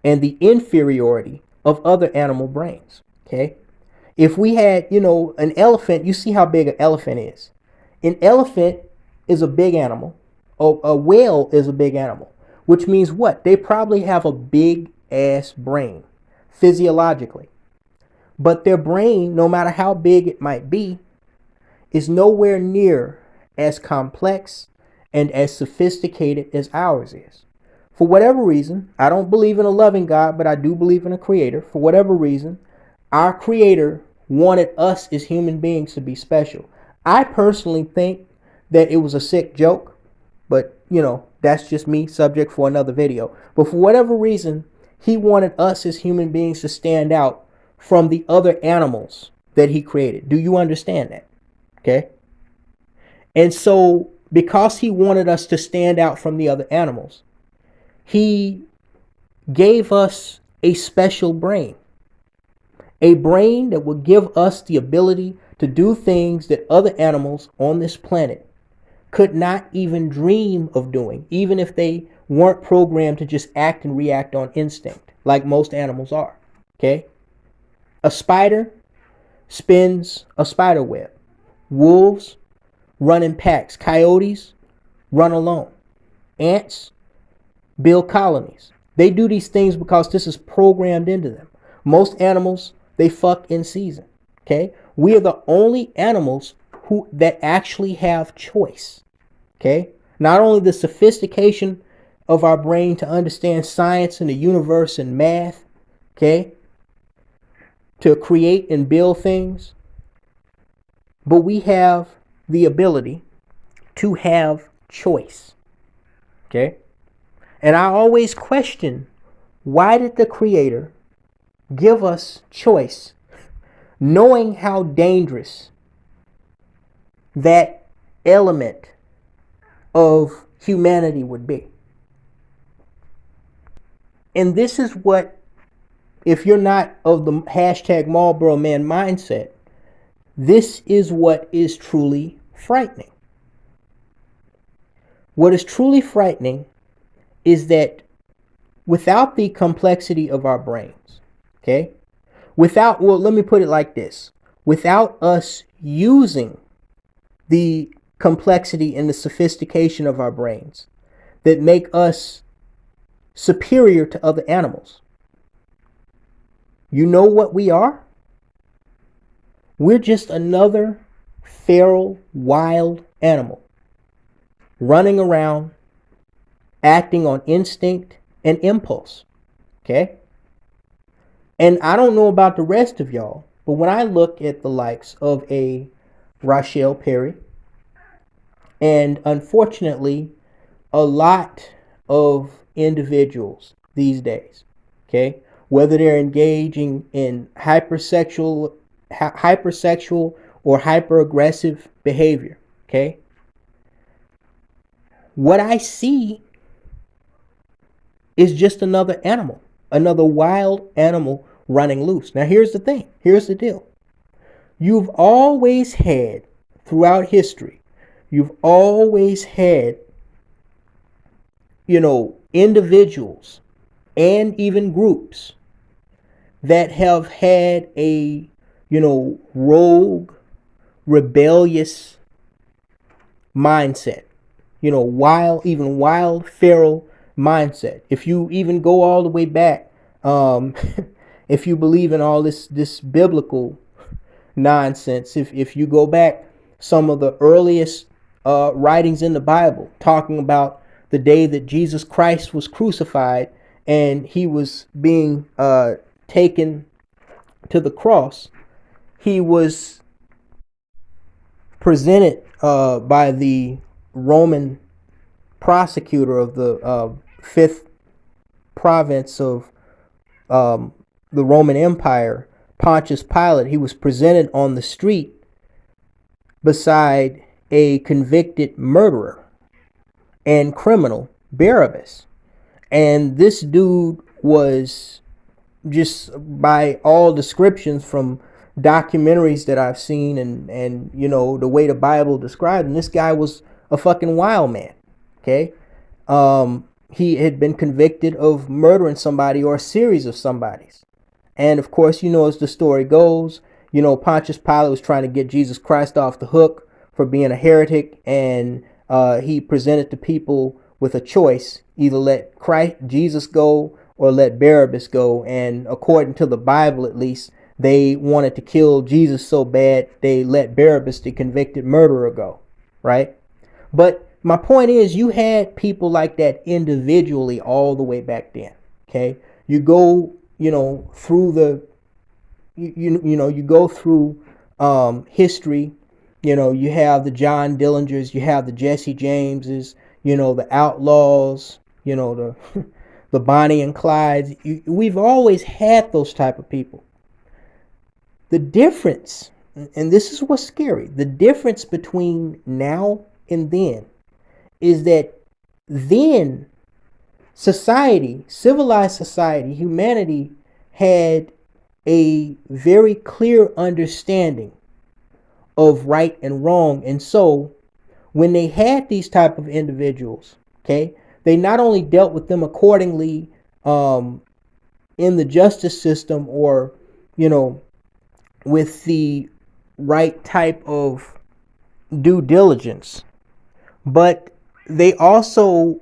and the inferiority of other animal brains. Okay. If we had, an elephant, you see how big an elephant is. An elephant is a big animal. A whale is a big animal, which means what? They probably have a big ass brain physiologically. But their brain, no matter how big it might be, is nowhere near as complex and as sophisticated as ours is. For whatever reason, I don't believe in a loving God, but I do believe in a creator. For whatever reason, our creator wanted us as human beings to be special. I personally think that it was a sick joke, but that's just me, subject for another video. But for whatever reason, he wanted us as human beings to stand out from the other animals that he created. Do you understand that? Okay. And so because he wanted us to stand out from the other animals, he gave us a special brain. A brain that will give us the ability to do things that other animals on this planet could not even dream of doing, even if they weren't programmed to just act and react on instinct, like most animals are. Okay? A spider spins a spider web. Wolves run in packs. Coyotes run alone. Ants build colonies. They do these things because this is programmed into them. Most animals, they fuck in season. Okay? We are the only animals that actually have choice. Okay? Not only the sophistication of our brain to understand science and the universe and math, okay, to create and build things, but we have the ability to have choice. Okay? And I always question, why did the creator give us choice, knowing how dangerous that element of humanity would be? And this is what, if you're not of the hashtag Marlboro Man mindset, this is what is truly frightening. What is truly frightening is that without the complexity of our brains, okay, let me put it like this: without us using the complexity and the sophistication of our brains that make us superior to other animals, you know what we are? We're just another feral, wild animal running around, acting on instinct and impulse. Okay? And I don't know about the rest of y'all, but when I look at the likes of a Rochelle Perry, and unfortunately a lot of individuals these days, okay, whether they're engaging in hypersexual or hyper-aggressive behavior, okay, what I see is just another animal, another wild animal running loose. Now here's the thing, here's the deal. You've always had, throughout history, you've always had, individuals and even groups that have had a, rogue, rebellious mindset, wild, feral mindset. If you even go all the way back, if you believe in all this biblical nonsense, if you go back some of the earliest writings in the Bible talking about the day that Jesus Christ was crucified and he was being taken to the cross, he was presented by the Roman prosecutor of the fifth province of the Roman Empire, Pontius Pilate. He was presented on the street beside a convicted murderer and criminal, Barabbas. And this dude was, just by all descriptions from documentaries that I've seen and the way the Bible described him, this guy was a fucking wild man. Okay. He had been convicted of murdering somebody or a series of somebodies. And of course, as the story goes, Pontius Pilate was trying to get Jesus Christ off the hook for being a heretic, and he presented the people with a choice: either let Jesus go or let Barabbas go. And according to the Bible, at least, they wanted to kill Jesus so bad they let Barabbas, the convicted murderer, go, right? But my point is, you had people like that individually all the way back then. Okay, you go, through the, you go through history. You have the John Dillingers, you have the Jesse Jameses, the Outlaws, the the Bonnie and Clydes. We've always had those type of people. The difference, and this is what's scary, the difference between now and then is that then society, civilized society, humanity had a very clear understanding of right and wrong. And so when they had these type of individuals, okay, they not only dealt with them accordingly in the justice system, or with the right type of due diligence, but they also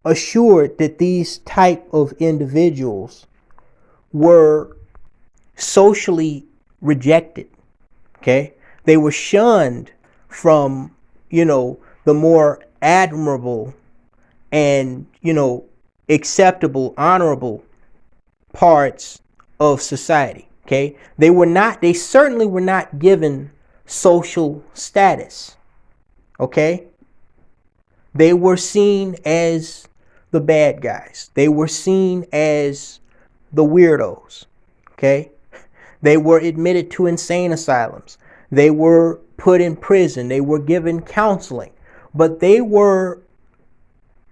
assured that these type of individuals were socially rejected. Okay, they were shunned from the more admirable and acceptable, honorable parts of society. Okay, they certainly were not given social status. Okay, they were seen as the bad guys. They were seen as the weirdos. Okay, they were admitted to insane asylums. They were put in prison. They were given counseling. But they were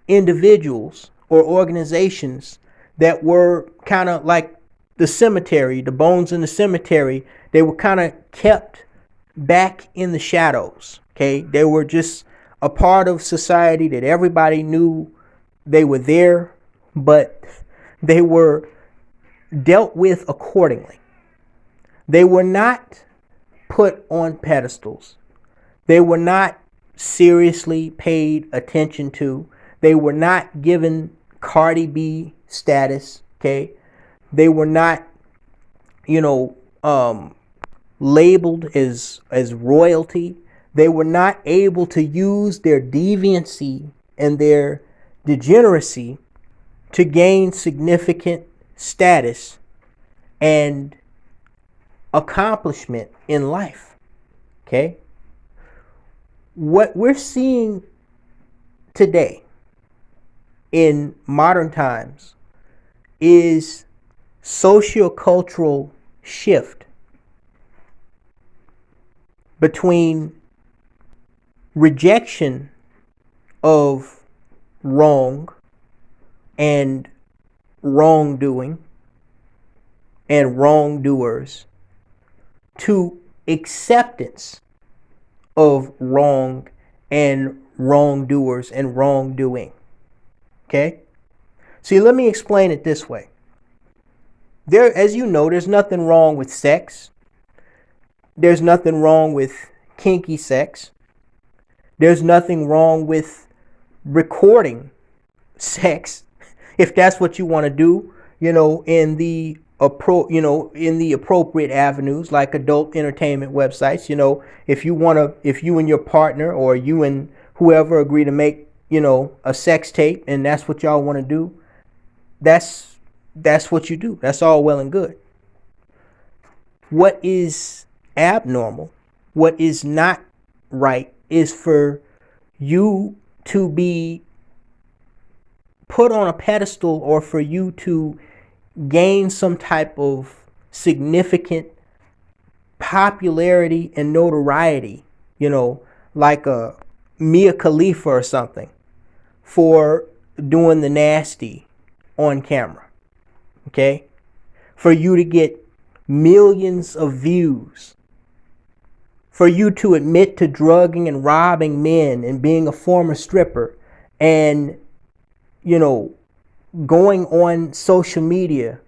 individuals or organizations that were kind of like the cemetery, the bones in the cemetery. They were kind of kept back in the shadows. Okay, they were just a part of society that everybody knew they were there, but they were dealt with accordingly. They were not put on pedestals. They were not seriously paid attention to. They were not given Cardi B status. Okay, they were not, labeled as royalty. They were not able to use their deviancy and their degeneracy to gain significant status and accomplishment in life. Okay, what we're seeing today in modern times is sociocultural shift between rejection of wrong and wrongdoing and wrongdoers to acceptance of wrong and wrongdoers and wrongdoing. Okay? See, let me explain it this way. As you know, there's nothing wrong with sex. There's nothing wrong with kinky sex. There's nothing wrong with recording sex if that's what you want to do, in the appropriate avenues like adult entertainment websites. If you and your partner or you and whoever agree to make, a sex tape and that's what y'all want to do, that's what you do. That's all well and good. What is abnormal, what is not right, is for you to be put on a pedestal or for you to gain some type of significant popularity and notoriety, like a Mia Khalifa or something, for doing the nasty on camera. Okay? For you to get millions of views, for you to admit to drugging and robbing men and being a former stripper and, going on social media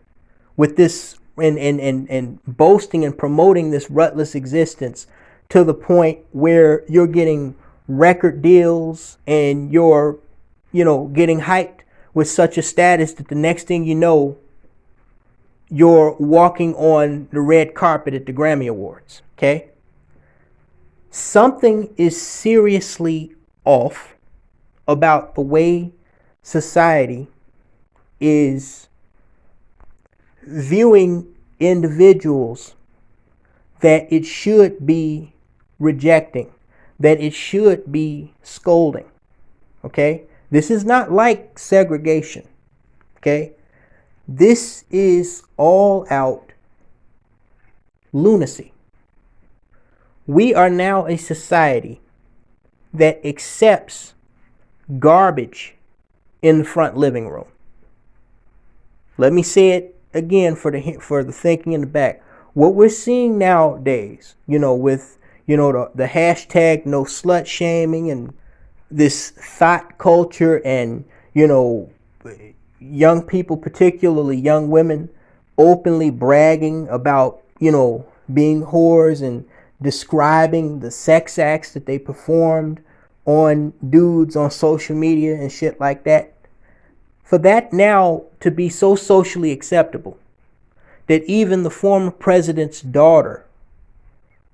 with this and boasting and promoting this rutless existence to the point where you're getting record deals and you're, getting hyped with such a status that the next thing you know, you're walking on the red carpet at the Grammy Awards. Okay? Something is seriously off about the way society is viewing individuals that it should be rejecting, that it should be scolding. Okay? This is not like segregation. Okay? This is all out lunacy. We are now a society that accepts garbage in the front living room. Let me say it again for the thinking in the back. What we're seeing nowadays, with the hashtag no slut shaming and this thought culture and young people, particularly young women, openly bragging about being whores and describing the sex acts that they performed on dudes on social media and shit like that. For that now to be so socially acceptable that even the former president's daughter,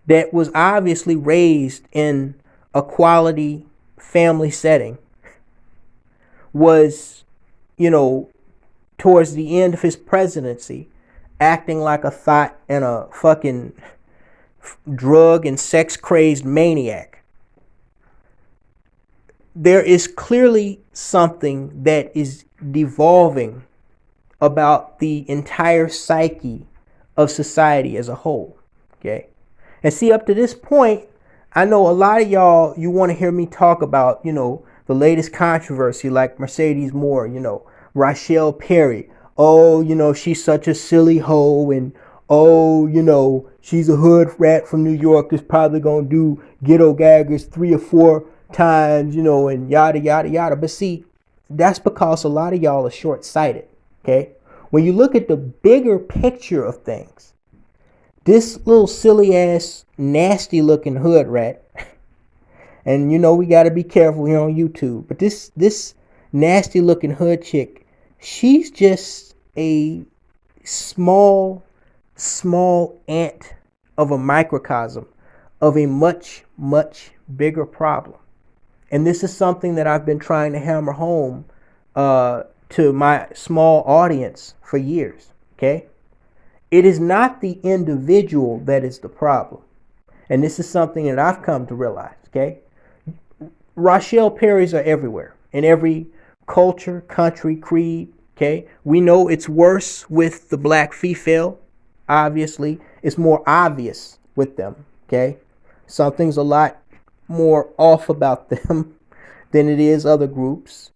that was obviously raised in a quality family setting, was, towards the end of his presidency, acting like a thought and a fucking drug and sex crazed maniac. There is clearly something that is devolving about the entire psyche of society as a whole. Okay? And see, up to this point, I know a lot of y'all, you want to hear me talk about, the latest controversy like Mercedes Moore, Rochelle Perry. Oh, she's such a silly hoe, and oh, she's a hood rat from New York that's probably going to do GhettoGaggers 3 or 4 times, and yada, yada, yada. But see, that's because a lot of y'all are short-sighted, okay? When you look at the bigger picture of things, this little silly-ass, nasty-looking hood rat, and we got to be careful here on YouTube, but this nasty-looking hood chick, she's just a small ant of a microcosm of a much, much bigger problem. And this is something that I've been trying to hammer home to my small audience for years, okay? It is not the individual that is the problem. And this is something that I've come to realize, okay? Rochelle Perrys are everywhere, in every culture, country, creed, okay? We know it's worse with the black female, obviously. It's more obvious with them, okay? Something's a lot more off about them than it is other groups,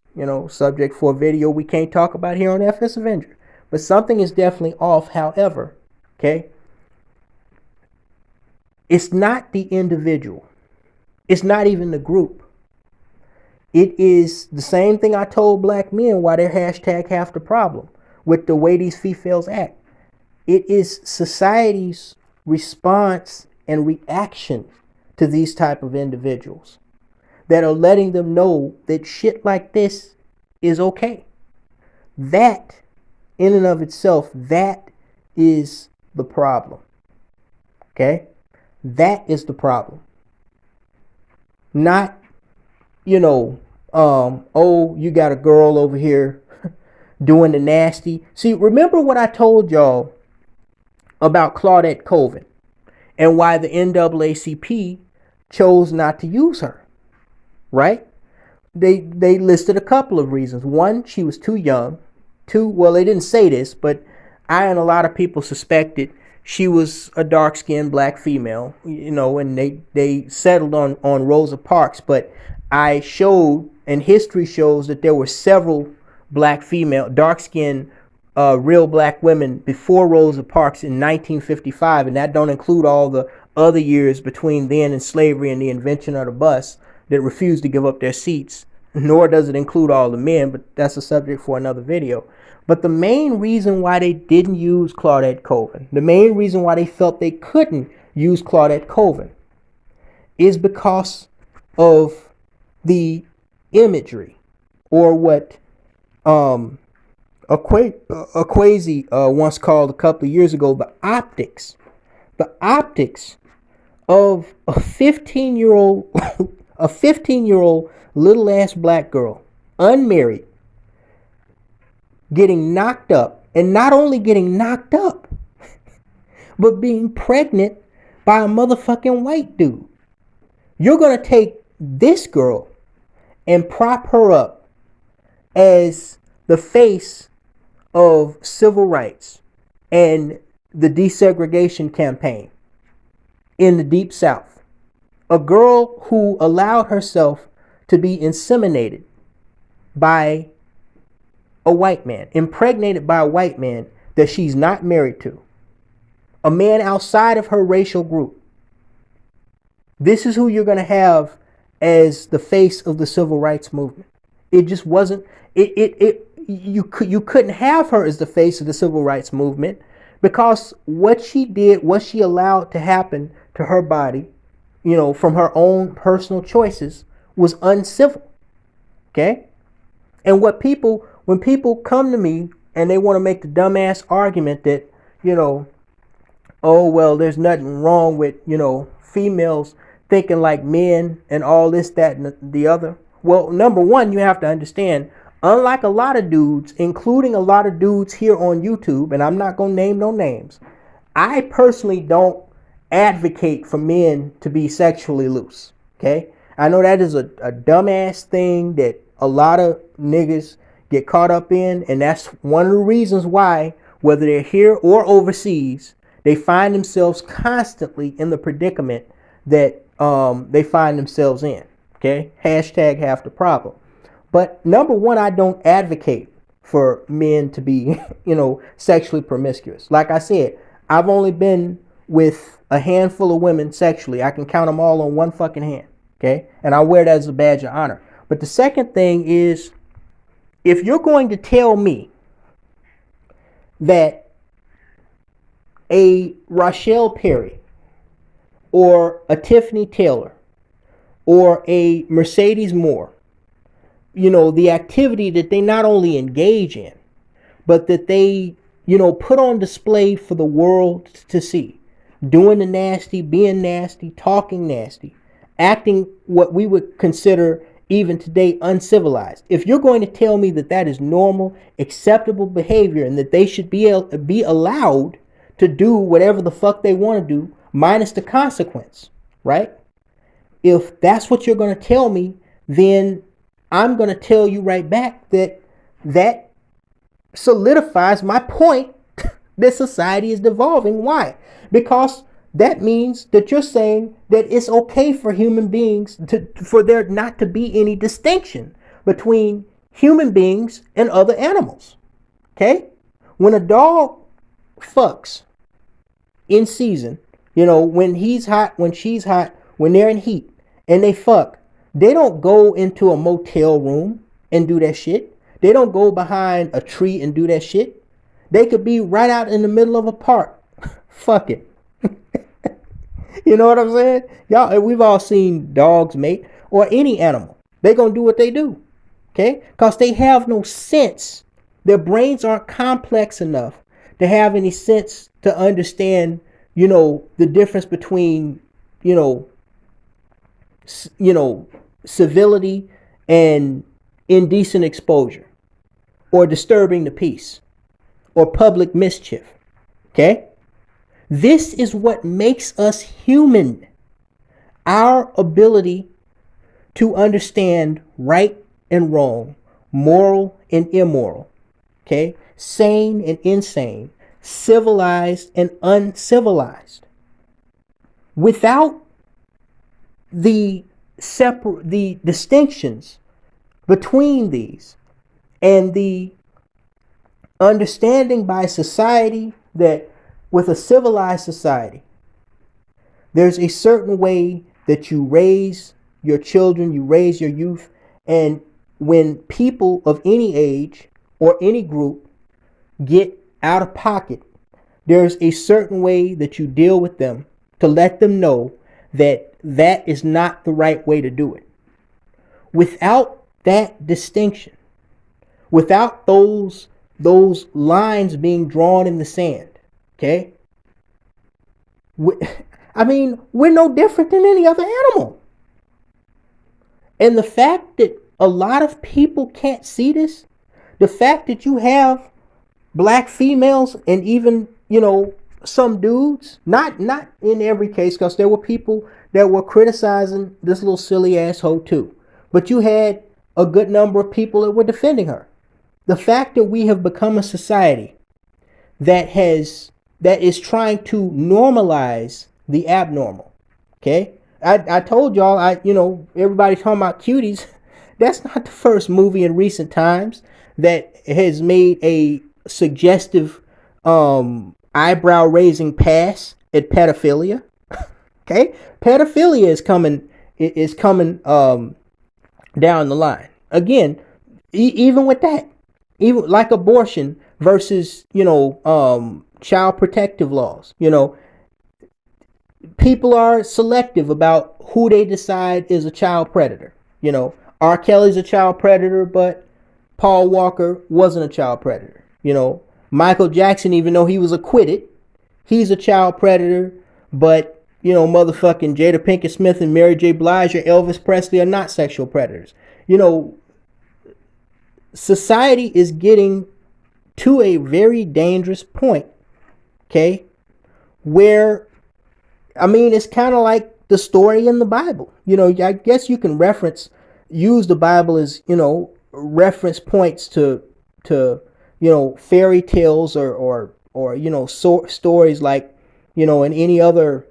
subject for a video we can't talk about here on FS Avenger. But something is definitely off, however, okay? It's not the individual. It's not even the group. It is the same thing I told black men why they're hashtag half the problem with the way these females act. It is society's response and reaction to these type of individuals that are letting them know that shit like this is okay. That, in and of itself, that is the problem. Okay? That is the problem. Not, oh, you got a girl over here doing the nasty. See, remember what I told y'all about Claudette Colvin and why the NAACP chose not to use her, right? They listed a couple of reasons. One, she was too young. Two, well, they didn't say this, but I and a lot of people suspected she was a dark-skinned black female, and they settled on Rosa Parks. But I showed, and history shows, that there were several black female, dark-skinned, real black women before Rosa Parks in 1955, and that don't include all the other years between then and slavery and the invention of the bus that refused to give up their seats, nor does it include all the men, but that's a subject for another video. But the main reason why they didn't use Claudette Colvin, the main reason why they felt they couldn't use Claudette Colvin, is because of the imagery, or what Akwasi once called a couple of years ago, the optics of a 15-year-old a 15-year-old little ass black girl, unmarried, getting knocked up, and not only getting knocked up, but being pregnant by a motherfucking white dude. You're gonna take this girl and prop her up as the face of civil rights and the desegregation campaign in the Deep South. A girl who allowed herself to be inseminated by a white man, impregnated by a white man that she's not married to, a man outside of her racial group. This is who you're going to have as the face of the civil rights movement. It just wasn't, you couldn't have her as the face of the civil rights movement, because what she did, what she allowed to happen to her body, from her own personal choices, was uncivil. Okay? And when people come to me and they want to make the dumbass argument that, oh, well, there's nothing wrong with, females thinking like men and all this, that, and the other. Well, number one, you have to understand, unlike a lot of dudes, including a lot of dudes here on YouTube, and I'm not going to name no names, I personally don't advocate for men to be sexually loose. Okay? I know that is a dumbass thing that a lot of niggas get caught up in, and that's one of the reasons why, whether they're here or overseas, they find themselves constantly in the predicament that they find themselves in. Okay? Hashtag half the problem. But number one, I don't advocate for men to be, sexually promiscuous. Like I said, I've only been with a handful of women sexually. I can count them all on one fucking hand. Okay? And I wear that as a badge of honor. But the second thing is, if you're going to tell me that a Rochelle Perry or a Tiffany Taylor or a Mercedes Moore, the activity that they not only engage in, but that they, put on display for the world to see, doing the nasty, being nasty, talking nasty, acting what we would consider even today uncivilized. If you're going to tell me that that is normal, acceptable behavior, and that they should be allowed to do whatever the fuck they want to do, minus the consequence, right? If that's what you're going to tell me, then I'm going to tell you right back that that solidifies my point that society is devolving. Why? Because that means that you're saying that it's okay for human beings for there not to be any distinction between human beings and other animals. Okay? When a dog fucks in season, when he's hot, when she's hot, when they're in heat and they fuck, They don't go into a motel room and do that shit. They don't go behind a tree and do that shit. They could be right out in the middle of a park. Fuck it. You know what I'm saying? Y'all, we've all seen dogs mate or any animal. They gonna do what they do. Okay? Because they have no sense. Their brains aren't complex enough to have any sense to understand, the difference between, civility and indecent exposure or disturbing the peace or public mischief. Okay? This is what makes us human. Our ability to understand right and wrong, moral and immoral. Okay? Sane and insane, civilized and uncivilized. Without the distinctions between these and the understanding by society that with a civilized society, there's a certain way that you raise your children, you raise your youth, and when people of any age or any group get out of pocket, there's a certain way that you deal with them to let them know that that is not the right way to do it. Without that distinction, without those lines being drawn in the sand, okay? We're no different than any other animal. And the fact that a lot of people can't see this, the fact that you have black females and even, some dudes, not in every case, because there were people that were criticizing this little silly asshole too. But you had a good number of people that were defending her. The fact that we have become a society that is trying to normalize the abnormal. Okay? I told y'all, everybody talking about cuties. That's not the first movie in recent times that has made a suggestive eyebrow raising pass at pedophilia. Okay? Pedophilia is coming down the line. Again, even with that, even like abortion versus, child protective laws, people are selective about who they decide is a child predator. R. Kelly's a child predator, but Paul Walker wasn't a child predator. Michael Jackson, even though he was acquitted, he's a child predator, but motherfucking Jada Pinkett Smith and Mary J. Blige or Elvis Presley are not sexual predators. Society is getting to a very dangerous point, okay, where, it's kind of like the story in the Bible. I guess you can use the Bible as, reference points to fairy tales or stories like, in any other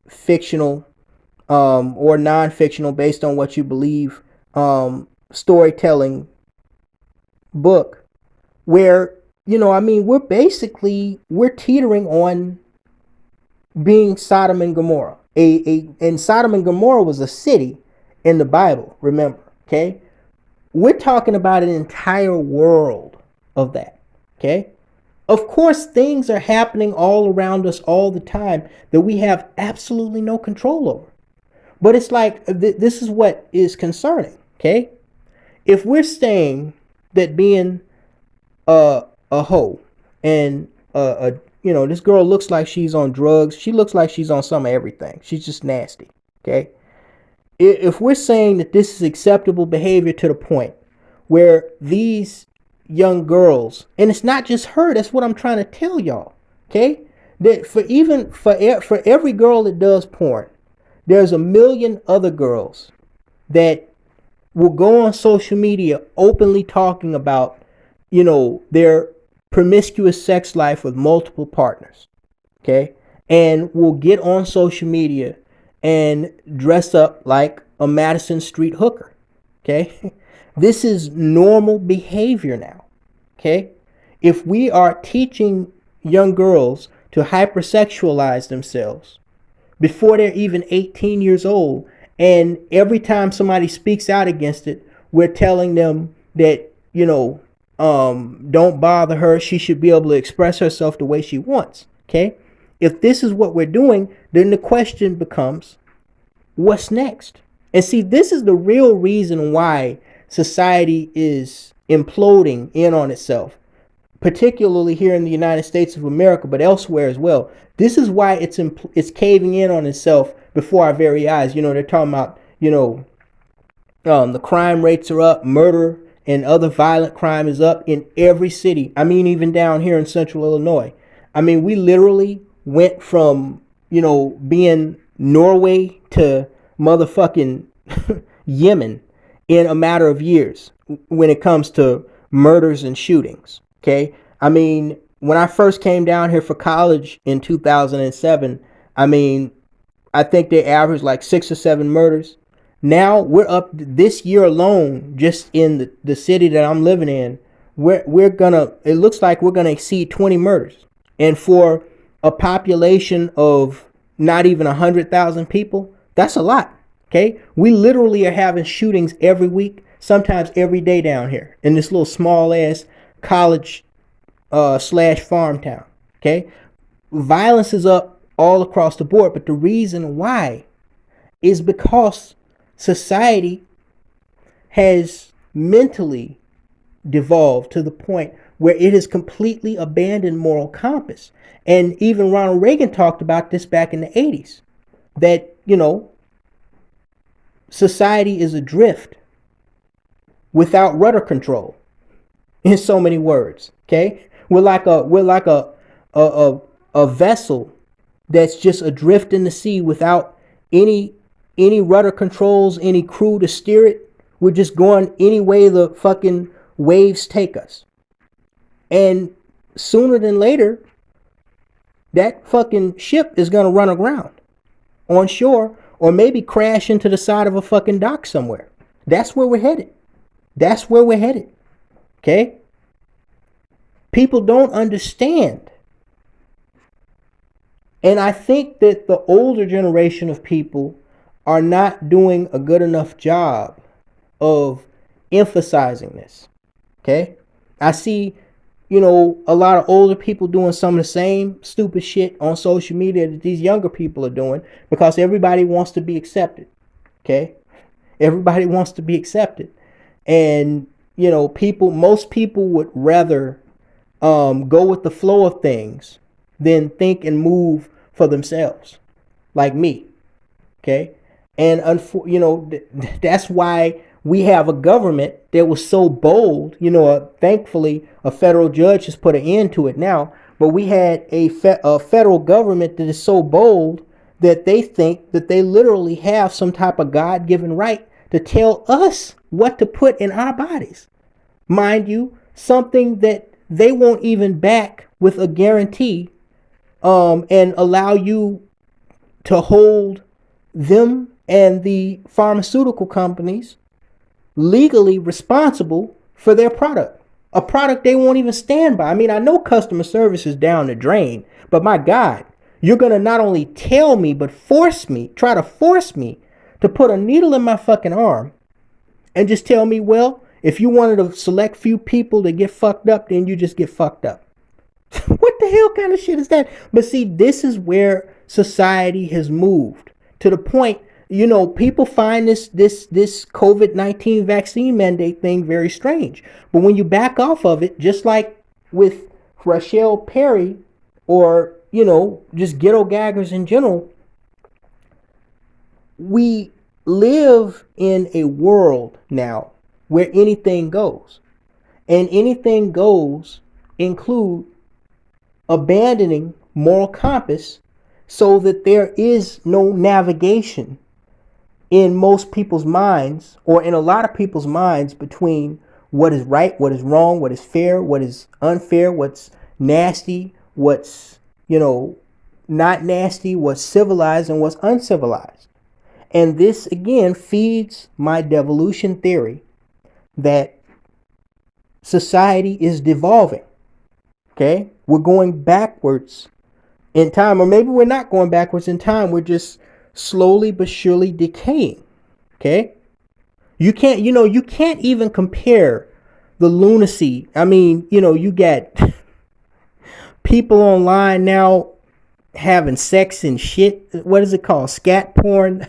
fictional or non-fictional, based on what you believe, storytelling book, where we're teetering on being Sodom and Gomorrah. And Sodom and Gomorrah was a city in the Bible, remember, okay? We're talking about an entire world of that, okay? Of course, things are happening all around us all the time that we have absolutely no control over. But it's like, this is what is concerning, okay? If we're saying that being a hoe and this girl looks like she's on drugs, she looks like she's on some of everything. She's just nasty, okay? If we're saying that this is acceptable behavior to the point where these young girls, and it's not just her, that's what I'm trying to tell y'all, okay? That for every girl that does porn, there's a million other girls that will go on social media openly talking about, their promiscuous sex life with multiple partners, okay? And will get on social media and dress up like a Madison Street hooker, okay? This is normal behavior now, okay? If we are teaching young girls to hypersexualize themselves before they're even 18 years old And every time somebody speaks out against it, we're telling them that, don't bother her. She should be able to express herself the way she wants. Okay? If this is what we're doing, then the question becomes, what's next? And see, this is the real reason why society is imploding in on itself, particularly here in the United States of America, but elsewhere as well. This is why it's caving in on itself before our very eyes. They're talking about, the crime rates are up, murder and other violent crime is up in every city. I mean, even down here in central Illinois. I mean, we literally went from, being Norway to motherfucking Yemen in a matter of years when it comes to murders and shootings. Okay. I mean, when I first came down here for college in 2007, I mean, I think they averaged like 6 or 7 murders. Now we're up this year alone, just in the city that I'm living in. It looks like we're gonna exceed 20 murders. And for a population of not even 100,000 people, that's a lot. Okay. We literally are having shootings every week, sometimes every day down here in this little small ass college / farm town. Okay. Violence is up all across the board, but the reason why is because society has mentally devolved to the point where it has completely abandoned moral compass. And even Ronald Reagan talked about this back in the 80s, that, society is adrift without rudder control, in so many words. Okay. We're like a vessel that's just adrift in the sea without any rudder controls, any crew to steer it. We're just going any way the fucking waves take us. And sooner than later, that fucking ship is going to run aground on shore, or maybe crash into the side of a fucking dock somewhere. That's where we're headed. That's where we're headed. Okay? People don't understand. And I think that the older generation of people are not doing a good enough job of emphasizing this. Okay? I see, a lot of older people doing some of the same stupid shit on social media that these younger people are doing, because everybody wants to be accepted. Okay? Everybody wants to be accepted. And, most people would rather go with the flow of things than think and move for themselves, like me. Okay? And that's why we have a government that was so bold. Thankfully, a federal judge has put an end to it now. But we had a federal government that is so bold that they think that they literally have some type of God-given right to tell us what to put in our bodies. Mind you, something that they won't even back with a guarantee, and allow you to hold them and the pharmaceutical companies legally responsible for their product. A product they won't even stand by. I mean, I know customer service is down the drain, but my God, you're going to not only tell me, but try to force me to put a needle in my fucking arm and just tell me, well, if you wanted a select few people to get fucked up, then you just get fucked up. What the hell kind of shit is that? But see, this is where society has moved to the point, people find this COVID-19 vaccine mandate thing very strange. But when you back off of it, just like with Rochelle Perry or, just GhettoGaggers in general, we live in a world now where anything goes. And anything goes include abandoning moral compass, so that there is no navigation in most people's minds, or in a lot of people's minds, between what is right, what is wrong, what is fair, what is unfair, what's nasty, what's, not nasty, what's civilized, and what's uncivilized. And this again feeds my devolution theory that society is devolving. Okay? We're going backwards in time, or maybe we're not going backwards in time. We're just slowly but surely decaying. Okay? You can't even compare the lunacy. I mean, you get people online now having sex and shit. What is it called? Scat porn.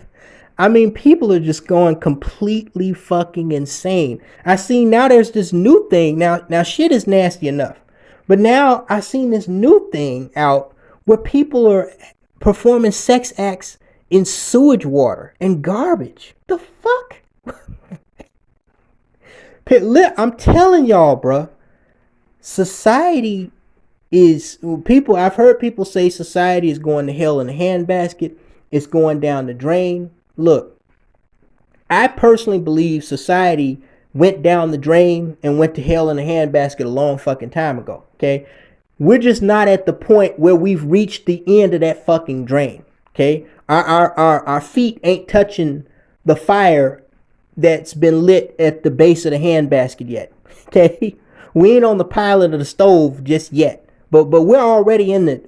I mean, people are just going completely fucking insane. I see now there's this new thing. Now shit is nasty enough. But now I seen this new thing out where people are performing sex acts in sewage water and garbage. The fuck? I'm telling y'all, bruh. Society is people. I've heard people say society is going to hell in a handbasket. It's going down the drain. Look, I personally believe society went down the drain and went to hell in a handbasket a long fucking time ago. Okay, we're just not at the point where we've reached the end of that fucking drain. Okay, our feet ain't touching the fire that's been lit at the base of the handbasket yet. Okay, we ain't on the pilot of the stove just yet. But we're already in the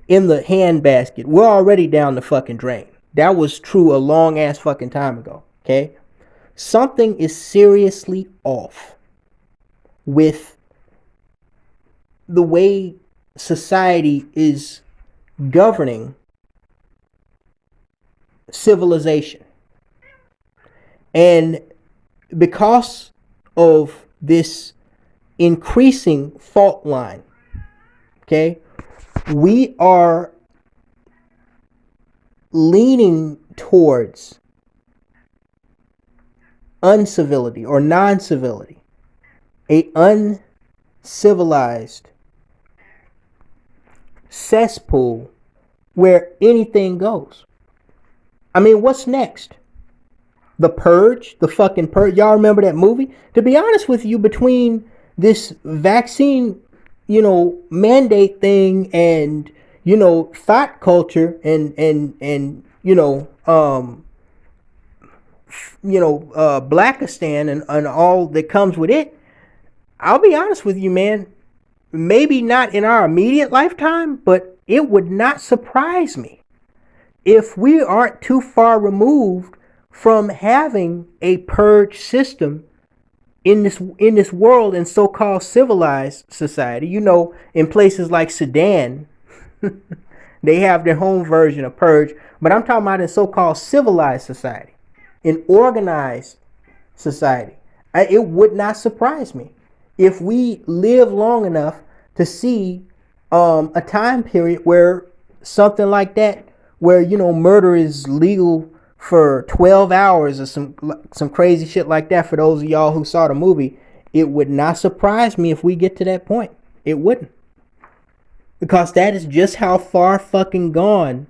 handbasket. We're already down the fucking drain. That was true a long ass fucking time ago. Okay, something is seriously off with the way society is governing civilization. And because of this increasing fault line, okay, we are leaning towards uncivility or non-civility, a uncivilized cesspool where anything goes. I mean, what's next? The Purge? The fucking Purge? Y'all remember that movie? To be honest with you, between this vaccine, mandate thing and, thought culture and Blackistan and all that comes with it, I'll be honest with you, man. Maybe not in our immediate lifetime, but it would not surprise me if we aren't too far removed from having a purge system in this world, in so-called civilized society. In places like Sudan, they have their home version of purge, but I'm talking about in so-called civilized society, in organized society. It would not surprise me if we live long enough to see a time period where something like that, where murder is legal for 12 hours or some crazy shit like that. For those of y'all who saw the movie, it would not surprise me if we get to that point. It wouldn't. Because that is just how far fucking gone.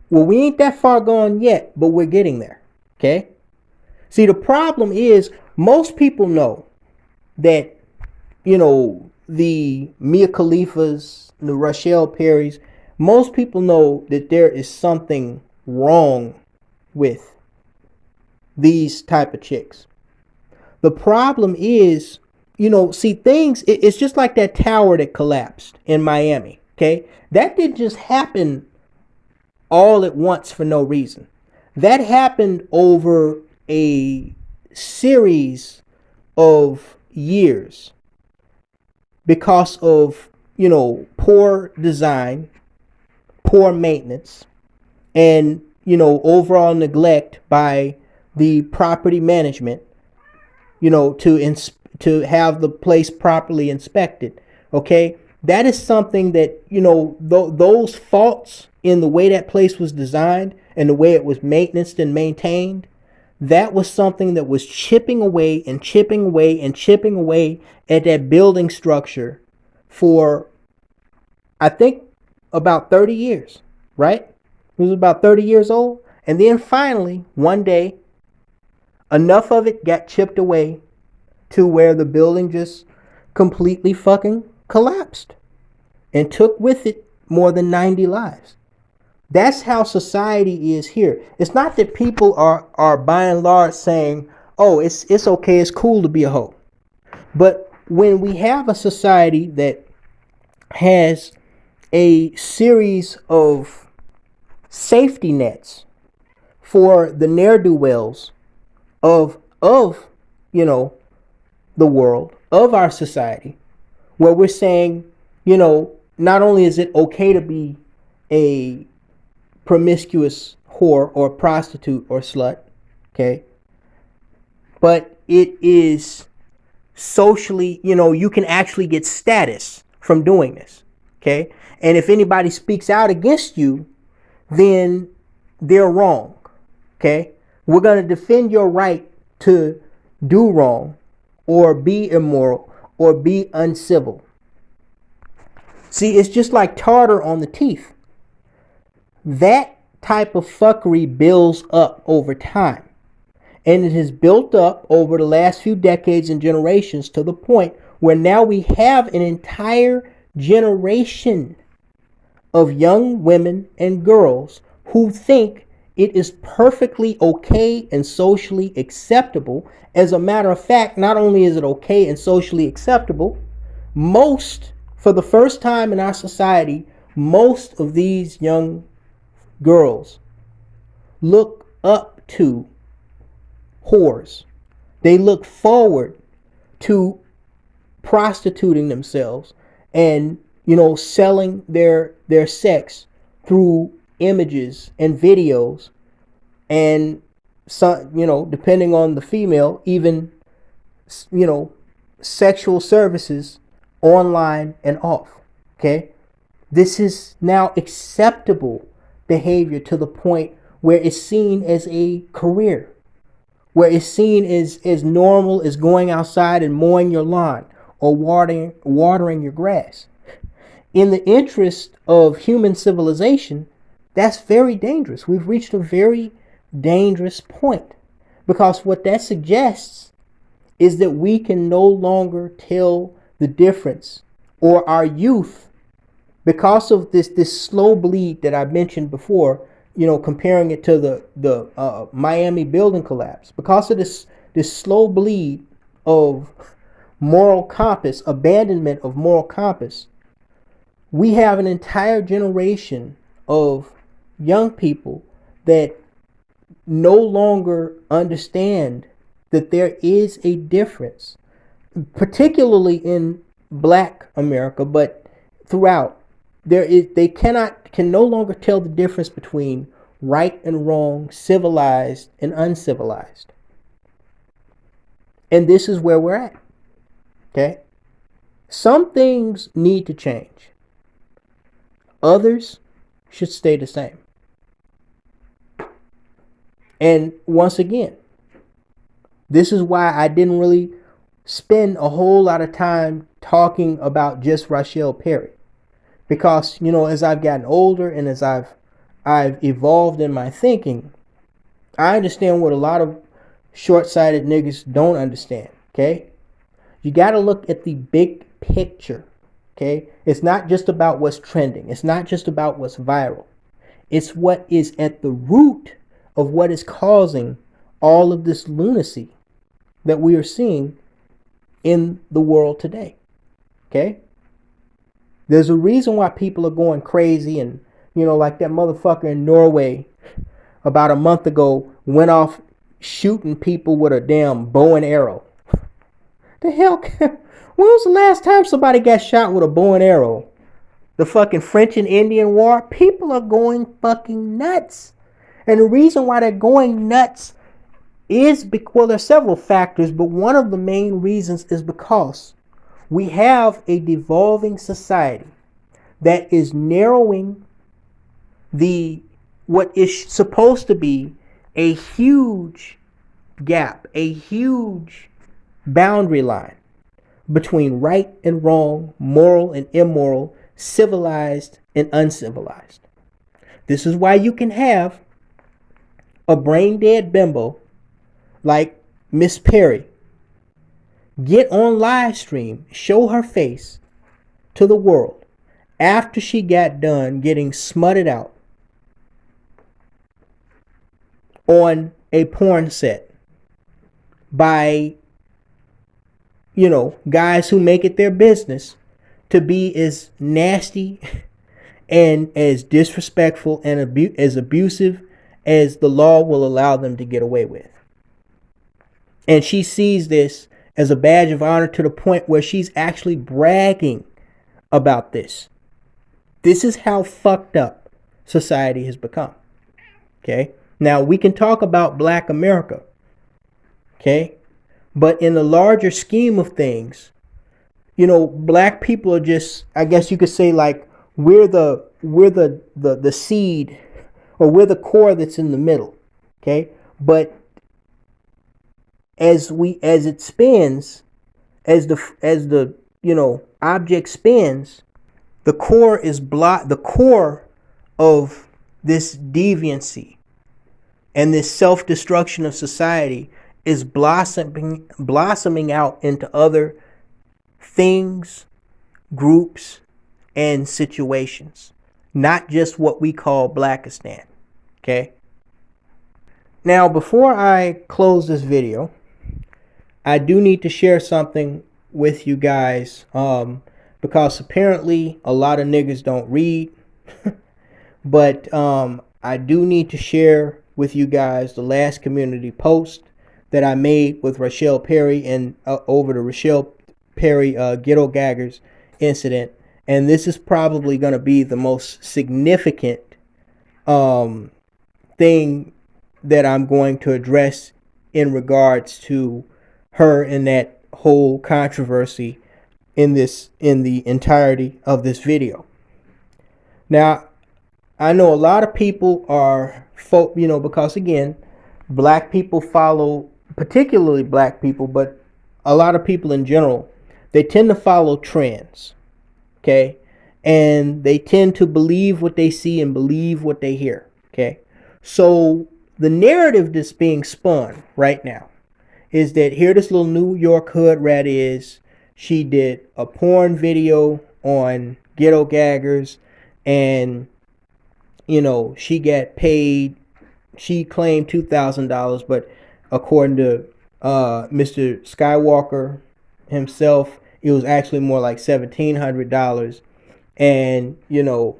Well, we ain't that far gone yet, but we're getting there. Okay? See, the problem is most people know that, the Mia Khalifas, the Rochelle Perrys, most people know that there is something wrong with these type of chicks. The problem is, it's just like that tower that collapsed in Miami. Okay, that didn't just happen all at once for no reason. That happened over a series of years because of poor design, poor maintenance, and overall neglect by the property management, to have the place properly inspected. Okay, that is something that those faults in the way that place was designed and the way it was maintained and maintained. That was something that was chipping away and chipping away and chipping away at that building structure for, I think, about 30 years, right? It was about 30 years old. And then finally, one day, enough of it got chipped away to where the building just completely fucking collapsed and took with it more than 90 lives. That's how society is here. It's not that people are by and large saying, oh, it's okay, it's cool to be a hoe. But when we have a society that has a series of safety nets for the ne'er-do-wells of the world, of our society, where we're saying, not only is it okay to be a promiscuous whore or prostitute or slut, okay, but it is socially, you can actually get status from doing this, okay? And if anybody speaks out against you, then they're wrong, okay? We're going to defend your right to do wrong or be immoral or be uncivil. See, it's just like tartar on the teeth. That type of fuckery builds up over time. And it has built up over the last few decades and generations to the point where now we have an entire generation of young women and girls who think it is perfectly okay and socially acceptable. As a matter of fact, not only is it okay and socially acceptable, for the first time in our society, most of these young girls look up to whores. They look forward to prostituting themselves and, selling their sex through images and videos, and some, depending on the female, even, sexual services online and off. Okay. This is now acceptable behavior to the point where it's seen as a career, where it's seen as normal as going outside and mowing your lawn or watering your grass. In the interest of human civilization, that's very dangerous. We've reached a very dangerous point, because what that suggests is that we can no longer tell the difference, or our youth, because of this slow bleed that I mentioned before, comparing it to the Miami building collapse, because of this slow bleed of moral compass, abandonment of moral compass, we have an entire generation of young people that no longer understand that there is a difference, particularly in Black America, but throughout. They can no longer tell the difference between right and wrong, civilized and uncivilized. And this is where we're at. Okay? Some things need to change. Others should stay the same. And once again, this is why I didn't really spend a whole lot of time talking about just Rochelle Perry. Because, as I've gotten older and as I've evolved in my thinking, I understand what a lot of short-sighted niggas don't understand, okay? You got to look at the big picture, okay? It's not just about what's trending. It's not just about what's viral. It's what is at the root of what is causing all of this lunacy that we are seeing in the world today, okay? There's a reason why people are going crazy, and, like that motherfucker in Norway about a month ago went off shooting people with a damn bow and arrow. The hell? When was the last time somebody got shot with a bow and arrow? The fucking French and Indian War? People are going fucking nuts. And the reason why they're going nuts is because, there's several factors, but one of the main reasons is because we have a devolving society that is narrowing what is supposed to be a huge gap, a huge boundary line between right and wrong, moral and immoral, civilized and uncivilized. This is why you can have a brain dead bimbo like Miss Perry get on live stream, show her face to the world after she got done getting smutted out on a porn set by, guys who make it their business to be as nasty and as disrespectful and as abusive as the law will allow them to get away with. And she sees this as a badge of honor to the point where she's actually bragging about this. This is how fucked up society has become. Okay? Now, we can talk about Black America. Okay? But in the larger scheme of things, you know, Black people are just, I guess you could say, like, we're the seed, or we're the core that's in the middle. Okay? But as it spins, as the you know, object spins, the core of this deviancy and this self-destruction of society is blossoming out into other things, groups, and situations, not just what we call Blackistan. Okay? Now, before I close this video, I do need to share something with you guys, because apparently a lot of niggas don't read. But I do need to share with you guys the last community post that I made with Rochelle Perry and over the Rochelle Perry GhettoGaggers incident. And this is probably going to be the most significant thing that I'm going to address in regards to her and that whole controversy in the entirety of this video. Now, I know a lot of people are, you know, because again, Black people follow, particularly Black people, but a lot of people in general, they tend to follow trends. Okay? And they tend to believe what they see and believe what they hear. Okay? So the narrative that's being spun right now is that here this little New York hood rat is. She did a porn video on GhettoGaggers, and you know, she got paid. She claimed $2,000, but according to Mr. Skywalker himself, it was actually more like $1,700. And you know,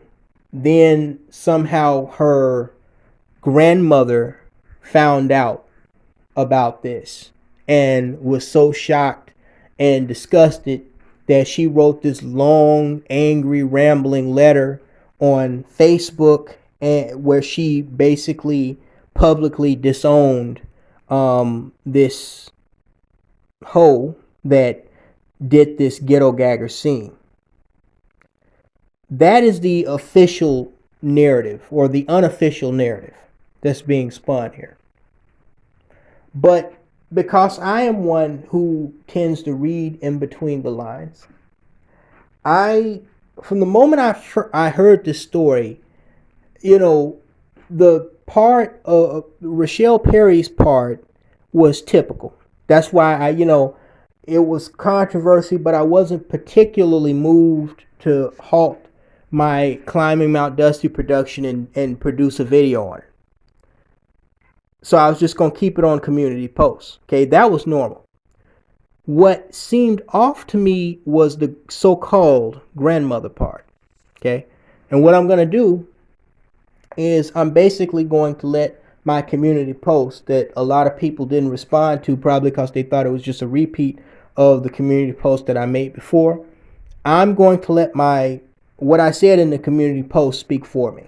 then somehow her grandmother found out about this and was so shocked and disgusted that she wrote this long, angry, rambling letter on Facebook, and where she basically publicly disowned this hoe that did this GhettoGagger scene. That is the official narrative, or the unofficial narrative that's being spun here. But because I am one who tends to read in between the lines, from the moment I heard this story, you know, the part of Rochelle Perry's part was typical. That's why it was controversy, but I wasn't particularly moved to halt my Climbing Mount Dusty production and produce a video on it. So I was just going to keep it on community posts. Okay, that was normal. What seemed off to me was the so-called grandmother part. Okay, and what I'm going to do is I'm basically going to let my community post that a lot of people didn't respond to, probably because they thought it was just a repeat of the community post that I made before. I'm going to let what I said in the community post speak for me.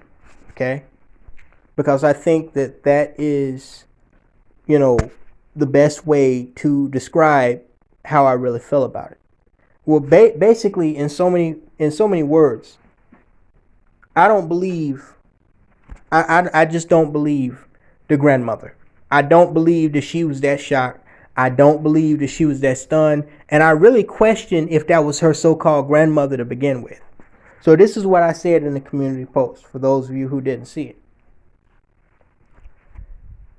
Okay, because I think that is, the best way to describe how I really feel about it. Well, basically, in so many words, I don't believe. I just don't believe the grandmother. I don't believe that she was that shocked. I don't believe that she was that stunned. And I really question if that was her so-called grandmother to begin with. So this is what I said in the community post, for those of you who didn't see it.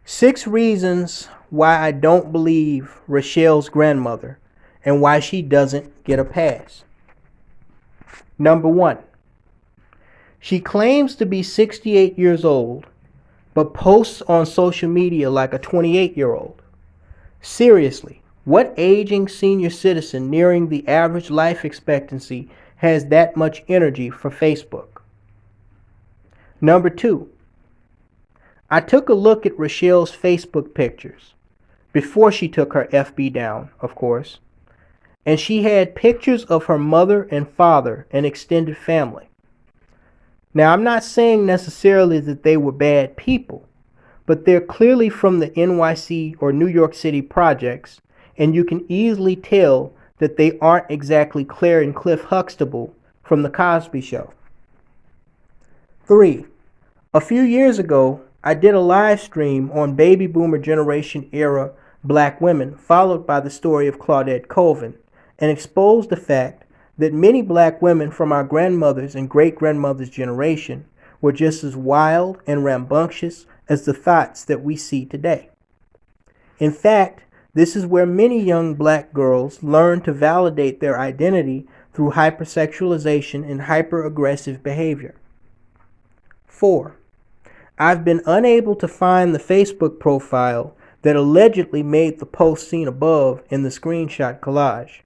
6 reasons why I don't believe Rochelle's grandmother and why she doesn't get a pass. Number 1. She claims to be 68 years old, but posts on social media like a 28-year-old. Seriously, what aging senior citizen nearing the average life expectancy has that much energy for Facebook? Number 2. I took a look at Rochelle's Facebook pictures before she took her FB down, of course, and she had pictures of her mother and father and extended family. Now, I'm not saying necessarily that they were bad people, but they're clearly from the NYC or New York City projects, and you can easily tell that they aren't exactly Claire and Cliff Huxtable from The Cosby Show. 3. A few years ago, I did a live stream on baby boomer generation era black women, followed by the story of Claudette Colvin, and exposed the fact that many black women from our grandmothers and great-grandmothers' generation were just as wild and rambunctious as the thoughts that we see today. In fact, this is where many young black girls learn to validate their identity through hypersexualization and hyper-aggressive behavior. 4. I've been unable to find the Facebook profile that allegedly made the post seen above in the screenshot collage,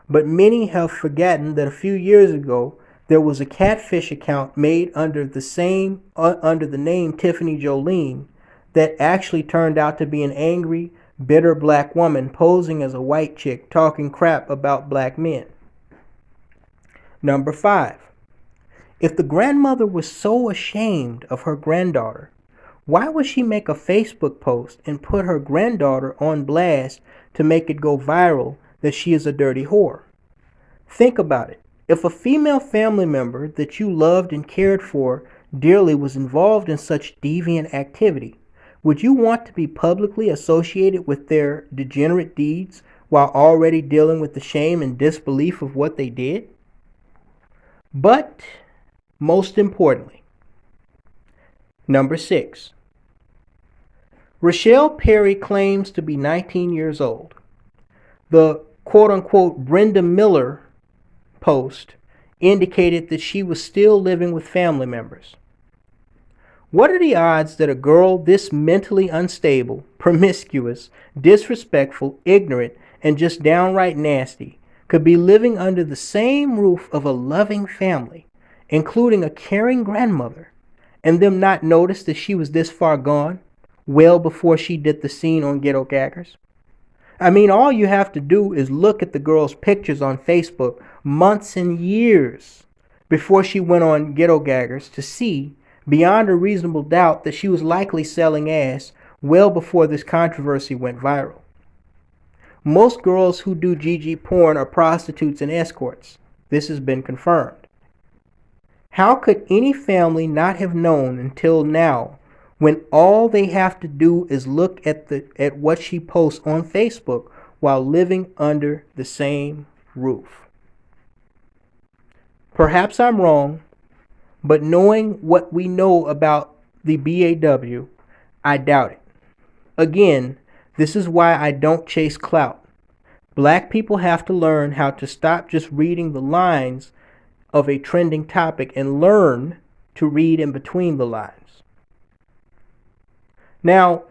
but many have forgotten that a few years ago there was a catfish account made under the name Tiffany Jolene that actually turned out to be an angry, bitter black woman posing as a white chick talking crap about black men. Number 5. If the grandmother was so ashamed of her granddaughter, why would she make a Facebook post and put her granddaughter on blast to make it go viral that she is a dirty whore? Think about it. If a female family member that you loved and cared for dearly was involved in such deviant activity, would you want to be publicly associated with their degenerate deeds while already dealing with the shame and disbelief of what they did? But, most importantly, number 6. Rochelle Perry claims to be 19 years old. The quote-unquote Brenda Miller post indicated that she was still living with family members. What are the odds that a girl this mentally unstable, promiscuous, disrespectful, ignorant, and just downright nasty could be living under the same roof of a loving family, including a caring grandmother, and them not notice that she was this far gone, well before she did the scene on GhettoGaggers? I mean, all you have to do is look at the girl's pictures on Facebook months and years before she went on GhettoGaggers to see, beyond a reasonable doubt, that she was likely selling ass well before this controversy went viral. Most girls who do GG porn are prostitutes and escorts. This has been confirmed. How could any family not have known until now, when all they have to do is look at what she posts on Facebook while living under the same roof? Perhaps I'm wrong, but knowing what we know about the BAW, I doubt it. Again, this is why I don't chase clout. Black people have to learn how to stop just reading the lines of a trending topic and learn to read in between the lines. Now,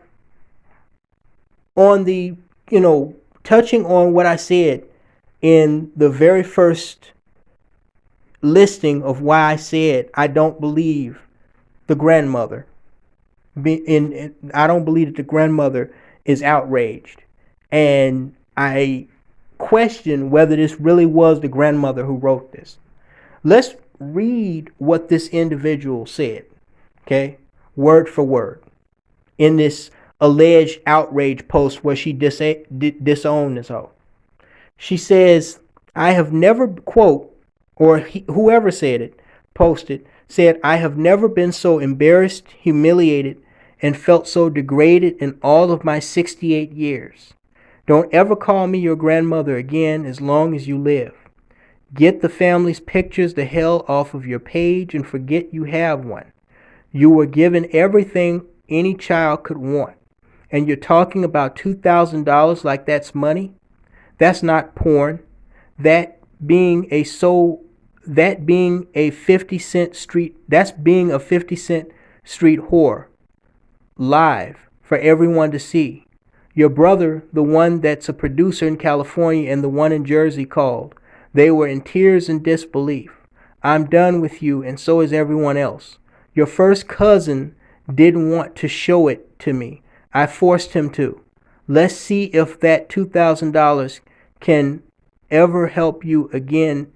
on the, touching on what I said in the very first listing of why I said I don't believe the grandmother, I don't believe that the grandmother is outraged, and I question whether this really was the grandmother who wrote this. Let's read what this individual said, okay, word for word, in this alleged outrage post where she disowned this hoe. She says, I have never, quote, or whoever said it, posted, said, I have never been so embarrassed, humiliated, and felt so degraded in all of my 68 years. Don't ever call me your grandmother again as long as you live. Get the family's pictures the hell off of your page and forget you have one. You were given everything any child could want. And you're talking about $2,000 like that's money? That's not porn. That being a 50 Cent street, that's being a 50 Cent street whore. Live for everyone to see. Your brother, the one that's a producer in California, and the one in Jersey called. They were in tears and disbelief. I'm done with you, and so is everyone else. Your first cousin didn't want to show it to me. I forced him to. Let's see if that $2,000 can ever help you again,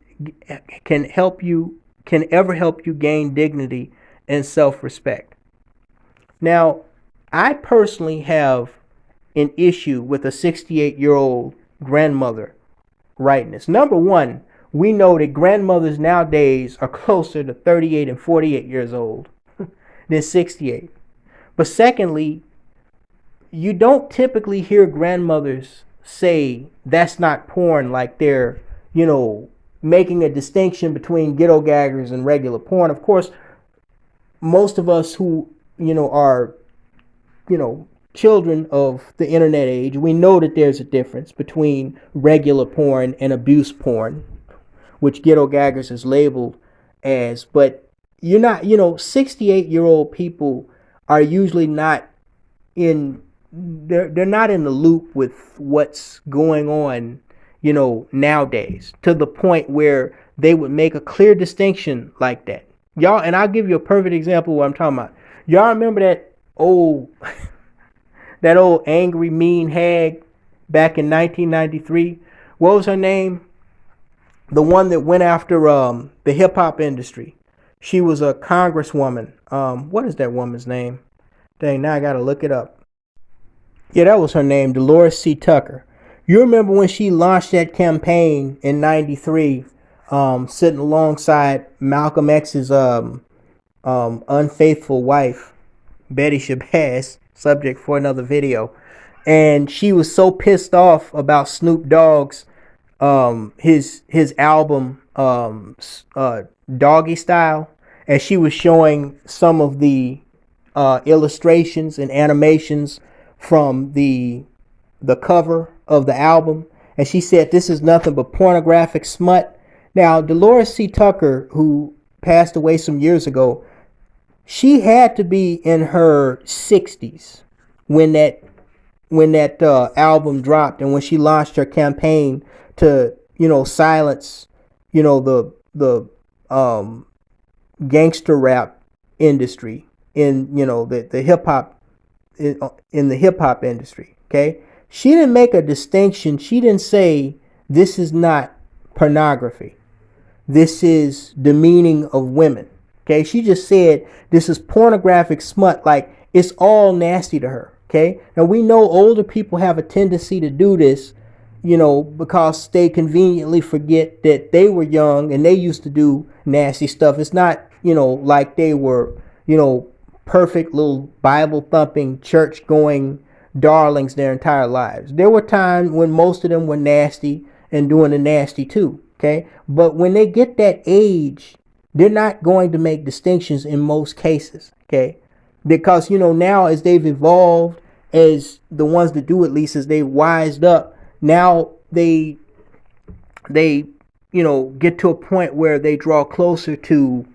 can ever help you gain dignity and self-respect. Now, I personally have an issue with a 68-year-old grandmother writing this. Number one, we know that grandmothers nowadays are closer to 38 and 48 years old than 68. But secondly, you don't typically hear grandmothers say that's not porn, like they're, making a distinction between GhettoGaggers and regular porn. Of course, most of us who, are, children of the internet age, we know that there's a difference between regular porn and abuse porn, which GhettoGaggers is labeled as. But you're not, 68-year-old people are usually not they're not in the loop with what's going on, nowadays, to the point where they would make a clear distinction like that. Y'all, and I'll give you a perfect example of what I'm talking about. Y'all remember that old angry, mean hag back in 1993? What was her name? The one that went after the hip hop industry. She was a congresswoman. What is that woman's name? Dang, now I gotta look it up. Yeah, that was her name, Dolores C. Tucker. You remember when she launched that campaign in '93, sitting alongside Malcolm X's unfaithful wife, Betty Shabazz, subject for another video. And she was so pissed off about Snoop Dogg's his album Doggy Style, and she was showing some of the illustrations and animations from the cover of the album, and she said this is nothing but pornographic smut. Now, Dolores C. Tucker, who passed away some years ago, she had to be in her 60s when that album dropped, and when she launched her campaign to silence the gangster rap industry in the hip hop in the hip hop industry. Okay, she didn't make a distinction. She didn't say this is not pornography, this is demeaning of women. Okay, she just said this is pornographic smut, like it's all nasty to her. Okay, now we know older people have a tendency to do this, because they conveniently forget that they were young and they used to do nasty stuff. It's not, like they were, perfect little Bible thumping, church going darlings their entire lives. There were times when most of them were nasty and doing the nasty too. Okay, but when they get that age, they're not going to make distinctions in most cases. Okay, because now as they've evolved, as the ones that do, at least as they've wised up, now they get to a point where they draw closer to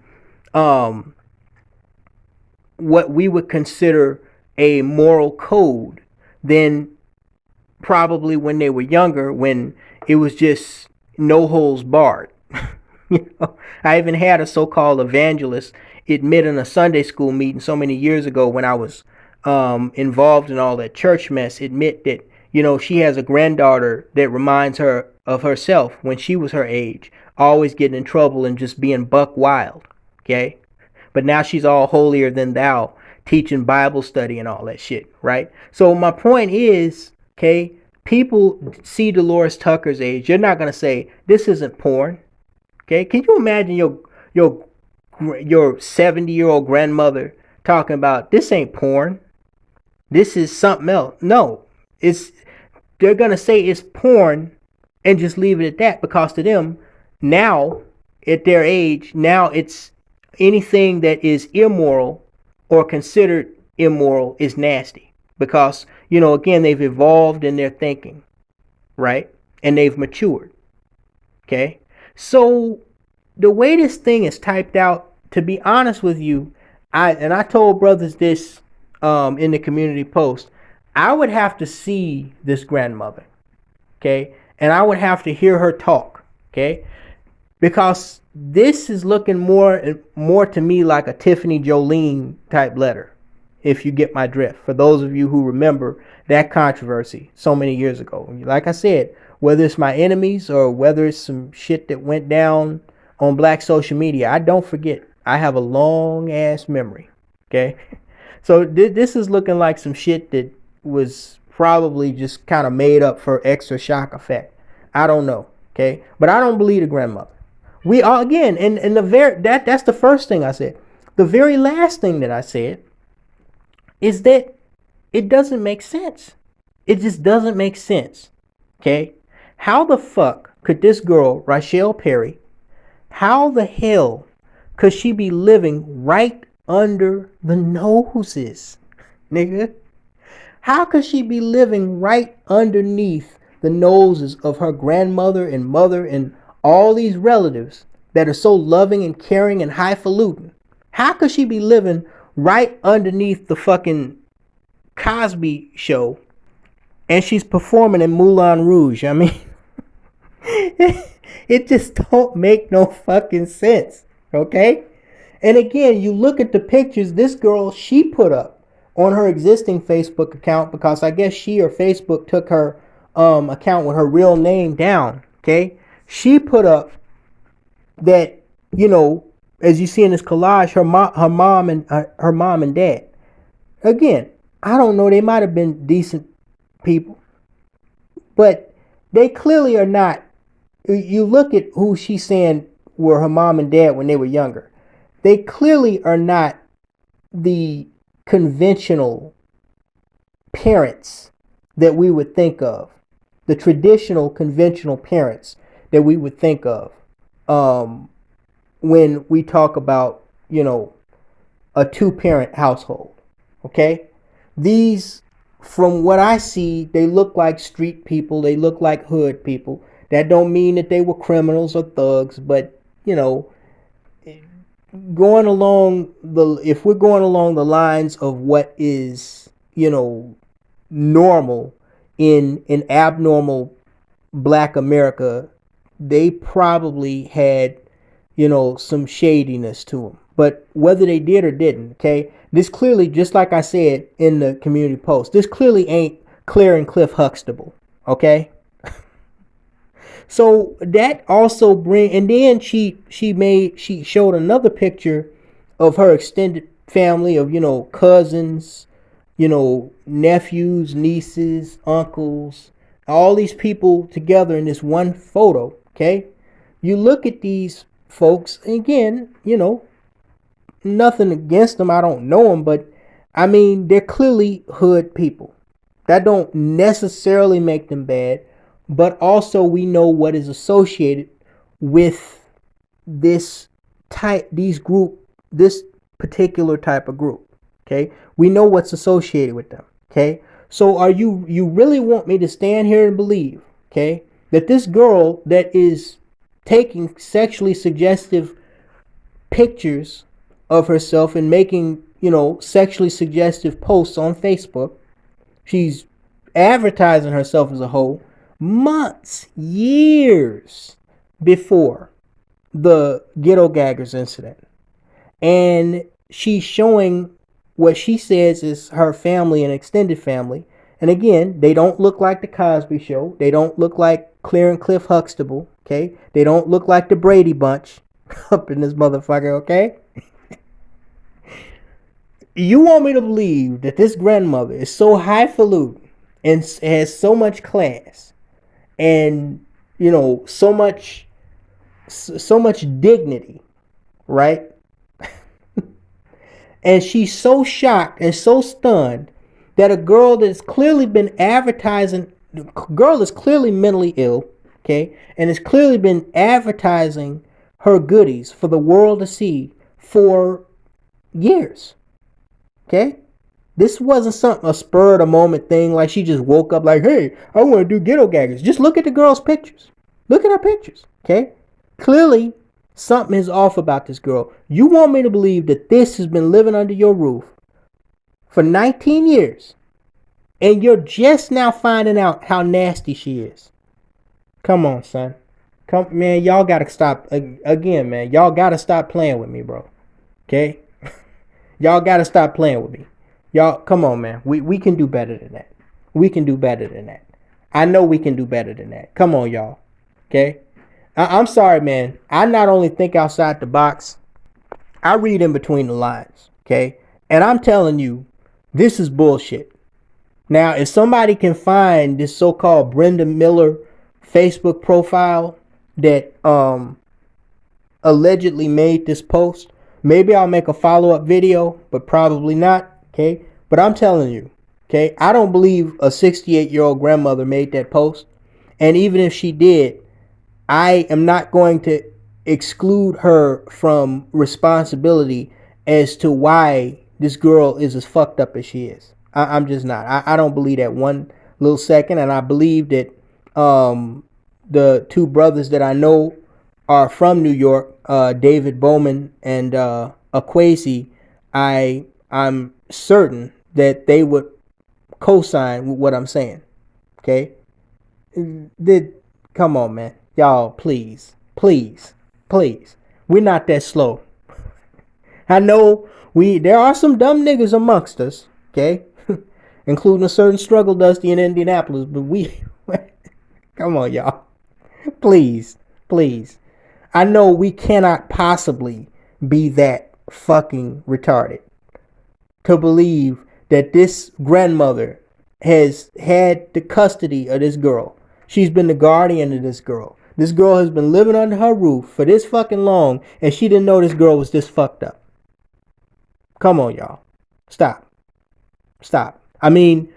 what we would consider a moral code than probably when they were younger, when it was just no holds barred. I even had a so-called evangelist admit in a Sunday school meeting so many years ago, when I was involved in all that church mess, admit that she has a granddaughter that reminds her of herself when she was her age, always getting in trouble and just being buck wild. Okay, but now she's all holier than thou, teaching Bible study and all that shit, right? So my point is, okay, people see Dolores Tucker's age. You're not gonna say this isn't porn. Okay, can you imagine your 70-year-old grandmother talking about this ain't porn, this is something else? No, they're gonna say it's porn and just leave it at that, because to them now, at their age, now it's anything that is immoral or considered immoral is nasty, because again, they've evolved in their thinking, right? And they've matured. Okay, so the way this thing is typed out, to be honest with you, I told brothers this in the community post, I would have to see this grandmother, okay, and I would have to hear her talk, okay, because this is looking more to me like a Tiffany Jolene type letter, if you get my drift. For those of you who remember that controversy so many years ago. Like I said, whether it's my enemies or whether it's some shit that went down on black social media, I don't forget. I have a long ass memory. Okay? So this is looking like some shit that was probably just kind of made up for extra shock effect. I don't know. Okay? But I don't believe the grandmother. We are, again, and that's the first thing I said. The very last thing that I said is that it doesn't make sense. It just doesn't make sense. Okay? How the fuck could this girl, Rochelle Perry, how the hell could she be living right under the noses, nigga? How could she be living right underneath the noses of her grandmother and mother and all these relatives that are so loving and caring and highfalutin? How could she be living right underneath the fucking Cosby Show and she's performing in Moulin Rouge? I mean, it just don't make no fucking sense, okay? And again, you look at the pictures this girl, she put up on her existing Facebook account, because I guess she or Facebook took her account with her real name down, okay? She put up that, you know, as you see in this collage, her mom and dad. Again, I don't know, they might have been decent people, but they clearly are not. You look at who she's saying were her mom and dad when they were younger. They clearly are not the conventional parents that we would think of, the traditional conventional parents that we would think of when we talk about, you know, a two-parent household. Okay? These, from what I see, they look like street people, they look like hood people. That don't mean that they were criminals or thugs, but, you know, going along if we're going along the lines of what is, you know, normal in abnormal black America, they probably had, you know, some shadiness to them. But whether they did or didn't, okay, this clearly, just like I said in the community post, this clearly ain't Claire and Cliff Huxtable, okay? So that also and then she showed another picture of her extended family of, you know, cousins, you know, nephews, nieces, uncles, all these people together in this one photo, okay? You look at these folks, again, you know, nothing against them, I don't know them, but I mean, they're clearly hood people. That don't necessarily make them bad, but also we know what is associated with this particular type of group. Okay, we know what's associated with them. Okay, so you really want me to stand here and believe, okay, that this girl that is taking sexually suggestive pictures of herself and making, you know, sexually suggestive posts on Facebook, she's advertising herself as a hoe months, years before the GhettoGaggers incident, and she's showing what she says is her family and extended family. And again, they don't look like the Cosby Show, they don't look like Claire and Cliff Huxtable, okay, they don't look like the Brady Bunch up in this motherfucker, okay? You want me to believe that this grandmother is so highfalutin and has so much class and, you know, so much dignity, right? And she's so shocked and so stunned that a girl that's clearly been advertising, girl is clearly mentally ill, okay, and has clearly been advertising her goodies for the world to see for years. Okay? This wasn't a spur of the moment thing, like she just woke up like, hey, I want to do GhettoGaggers. Just look at the girl's pictures. Look at her pictures. Okay? Clearly, something is off about this girl. You want me to believe that this has been living under your roof for 19 years, and you're just now finding out how nasty she is. Come on, son. Come, man, y'all gotta stop. Again, man, y'all gotta stop playing with me, bro. Okay? Y'all gotta stop playing with me. Y'all, come on, man. We can do better than that. We can do better than that. I know we can do better than that. Come on, y'all. Okay? I'm sorry, man. I not only think outside the box, I read in between the lines. Okay? And I'm telling you, this is bullshit. Now, if somebody can find this so-called Brenda Miller Facebook profile that allegedly made this post, maybe I'll make a follow-up video, but probably not. Okay? But I'm telling you, okay, I don't believe a 68-year-old grandmother made that post. And even if she did, I am not going to exclude her from responsibility as to why this girl is as fucked up as she is. I'm just not. I don't believe that one little second. And I believe that the two brothers that I know are from New York, David Bowman and Akwesi, I'm certain that they would co-sign with what I'm saying. Okay? Come on, man. Y'all, please. We're not that slow. I know there are some dumb niggas amongst us, okay? Including a certain Struggle Dusty in Indianapolis, but come on, y'all. Please. I know we cannot possibly be that fucking retarded to believe that this grandmother has had the custody of this girl. She's been the guardian of this girl. This girl has been living under her roof for this fucking long, and she didn't know this girl was this fucked up. Come on, y'all. Stop. I mean,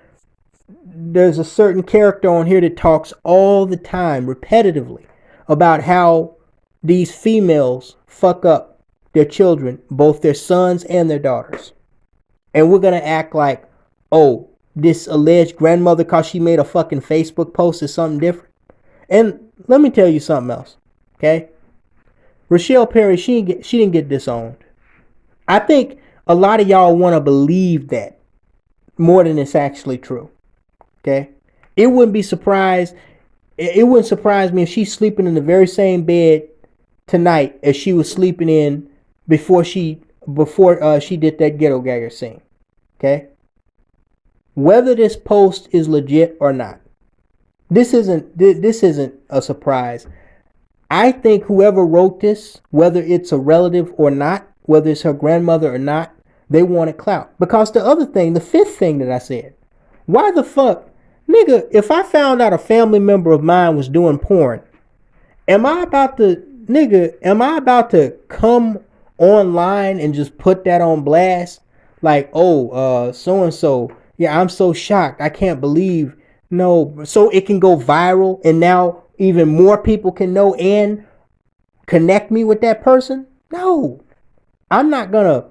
there's a certain character on here that talks all the time, repetitively, about how these females fuck up their children, both their sons and their daughters. And we're going to act like, oh, this alleged grandmother, because she made a fucking Facebook post, is something different. And let me tell you something else, okay? Rochelle Perry, she didn't get disowned. I think a lot of y'all want to believe that more than it's actually true, okay? It wouldn't surprise me if she's sleeping in the very same bed tonight as she was sleeping in before she did that GhettoGagger scene, okay? Whether this post is legit or not, this isn't a surprise. I think whoever wrote this, whether it's a relative or not, whether it's her grandmother or not, they wanted clout. Because the fifth thing that I said, why the fuck, nigga, if I found out a family member of mine was doing porn, am I about to come online and just put that on blast? Like, so-and-so, yeah, I'm so shocked. I can't believe. No, so it can go viral and now even more people can know and connect me with that person? No. I'm not gonna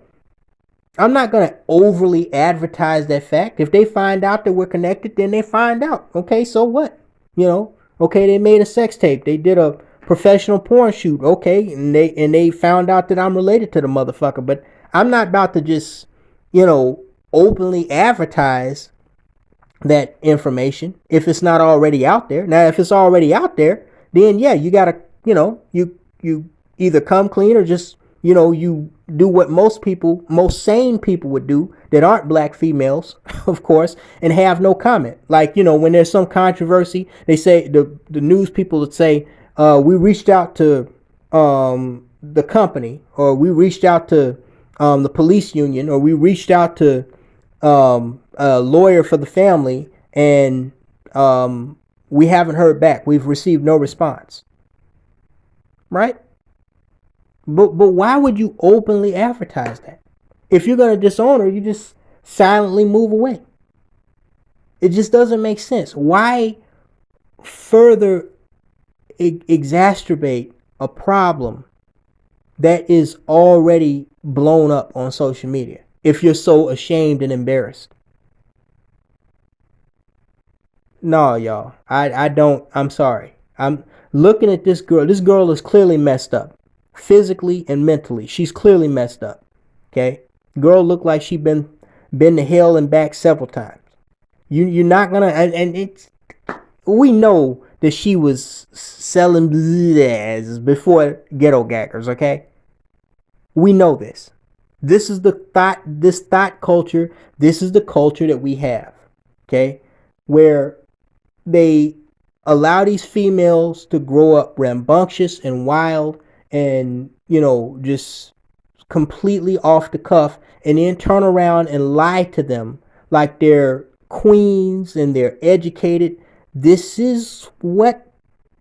overly advertise that fact. If they find out that we're connected, then they find out. Okay, so what? Okay, they made a sex tape. They did a professional porn shoot. Okay, and they found out that I'm related to the motherfucker. But I'm not about to just, openly advertise that information if it's not already out there. Now, if it's already out there, then yeah, you gotta, you either come clean or just, you do what most sane people would do that aren't black females, of course, and have no comment. Like, when there's some controversy, they say, the news people would say, we reached out to the company, or we reached out to the police union, or we reached out to a lawyer for the family, and we haven't heard back. We've received no response. Right? But why would you openly advertise that? If you're going to disown her, you just silently move away. It just doesn't make sense. Why further exacerbate a problem that is already blown up on social media if you're so ashamed and embarrassed? No, y'all. I'm sorry. I'm looking at this girl. This girl is clearly messed up. Physically and mentally. She's clearly messed up. Okay? Girl looked like she been to hell and back several times. You're not gonna, and it's, we know that she was selling before GhettoGaggers, okay? We know this. This is the thought, this thought culture. This is the culture that we have. Okay. Where they allow these females to grow up rambunctious and wild and, just completely off the cuff, and then turn around and lie to them like they're queens and they're educated. This is what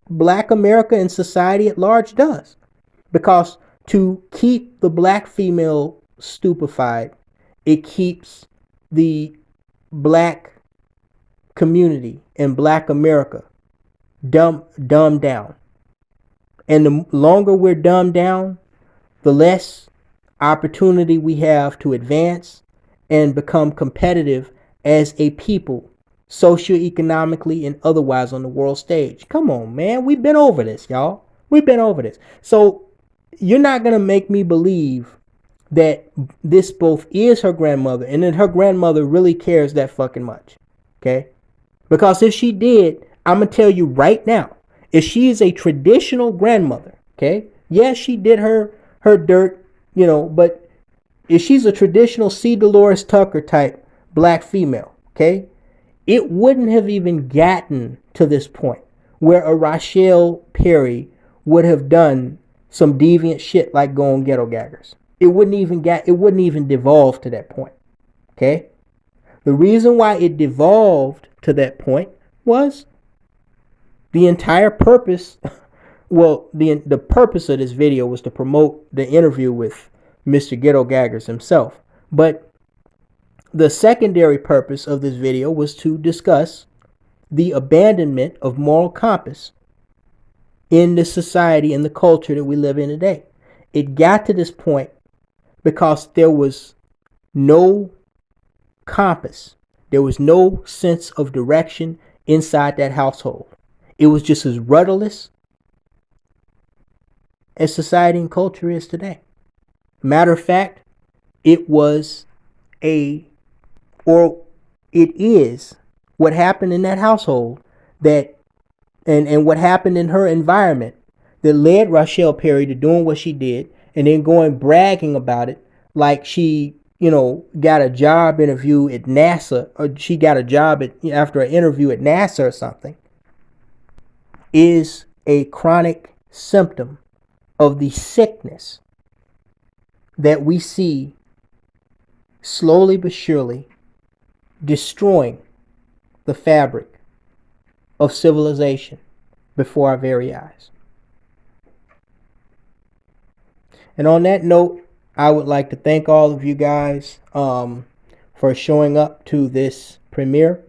Black America and society at large does. Because to keep the black female stupefied, it keeps the black community in Black America dumbed down. And the longer we're dumbed down, the less opportunity we have to advance and become competitive as a people, socioeconomically and otherwise, on the world stage. Come on, man. We've been over this, y'all. We've been over this. So you're not going to make me believe that this both is her grandmother and that her grandmother really cares that fucking much. Okay? Because if she did, I'm going to tell you right now, if she is a traditional grandmother, okay? Yes, she did her dirt, but if she's a traditional C. Dolores Tucker type black female, okay, it wouldn't have even gotten to this point where a Rochelle Perry would have done some deviant shit like go on GhettoGaggers. It wouldn't even devolve to that point. Okay? The reason why it devolved to that point was the entire purpose. Well, the purpose of this video was to promote the interview with Mr. GhettoGaggers himself. But the secondary purpose of this video was to discuss the abandonment of moral compass in the society and the culture that we live in today. It got to this point because there was no compass. There was no sense of direction inside that household. It was just as rudderless as society and culture is today. Matter of fact, it is what happened in that household and what happened in her environment that led Rochelle Perry to doing what she did and then going bragging about it like she, got a job interview at NASA, or she got a job after an interview at NASA or something, is a chronic symptom of the sickness that we see slowly but surely destroying the fabric of civilization before our very eyes. And on that note, I would like to thank all of you guys for showing up to this premiere.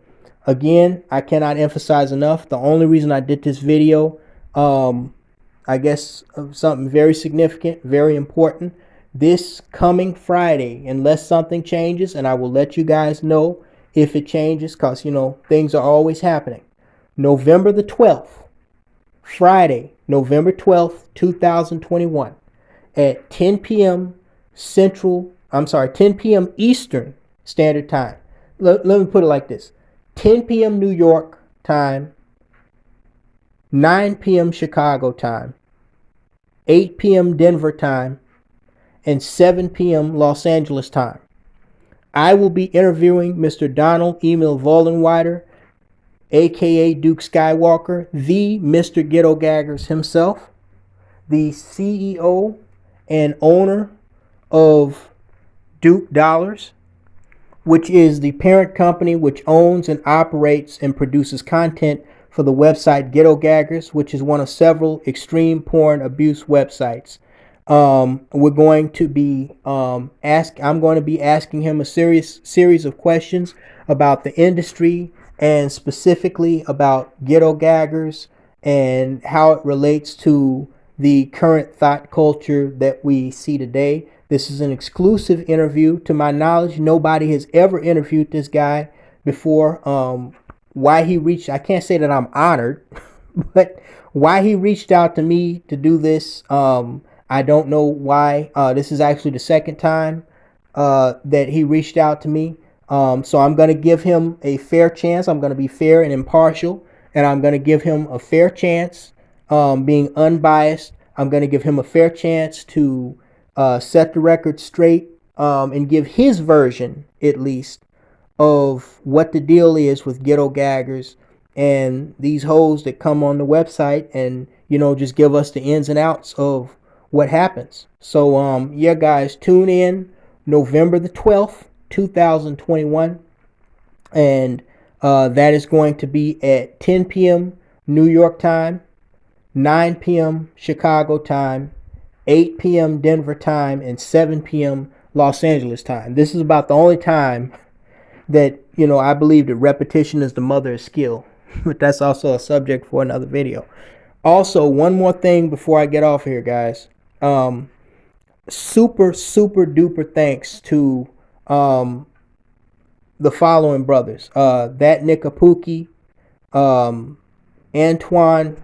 Again, I cannot emphasize enough, the only reason I did this video, I guess something very significant, very important. This coming Friday, unless something changes, and I will let you guys know if it changes, because, things are always happening. November the 12th, Friday, November 12th, 2021, at 10 p.m. 10 p.m. Eastern Standard Time. Let me put it like this. 10 p.m. New York time, 9 p.m. Chicago time, 8 p.m. Denver time, and 7 p.m. Los Angeles time. I will be interviewing Mr. Donald Emil Vollenweider, aka Duke Skywalker, the Mr. GhettoGaggers himself, the CEO and owner of Duke Dollars, which is the parent company which owns and operates and produces content for the website GhettoGaggers, which is one of several extreme porn abuse websites. We're going to be I'm going to be asking him a series of questions about the industry and specifically about GhettoGaggers and how it relates to the current thought culture that we see today. This is an exclusive interview. To my knowledge, nobody has ever interviewed this guy before. Why he reached, I can't say that I'm honored, but why he reached out to me to do this, I don't know why. This is actually the second time that he reached out to me. So I'm going to give him a fair chance. I'm going to be fair and impartial, and I'm going to give him a fair chance, being unbiased. I'm going to give him a fair chance to set the record straight and give his version, at least, of what the deal is with GhettoGaggers and these hoes that come on the website and, just give us the ins and outs of what happens. So, yeah, guys, tune in November the 12th, 2021. And that is going to be at 10 p.m. New York time, 9 p.m. Chicago time, 8 p.m. Denver time, and 7 p.m. Los Angeles time. This is about the only time that, I believe that repetition is the mother of skill. But that's also a subject for another video. Also, one more thing before I get off here, guys. Super, super duper thanks to the following brothers. That Nikapuki, Antoine,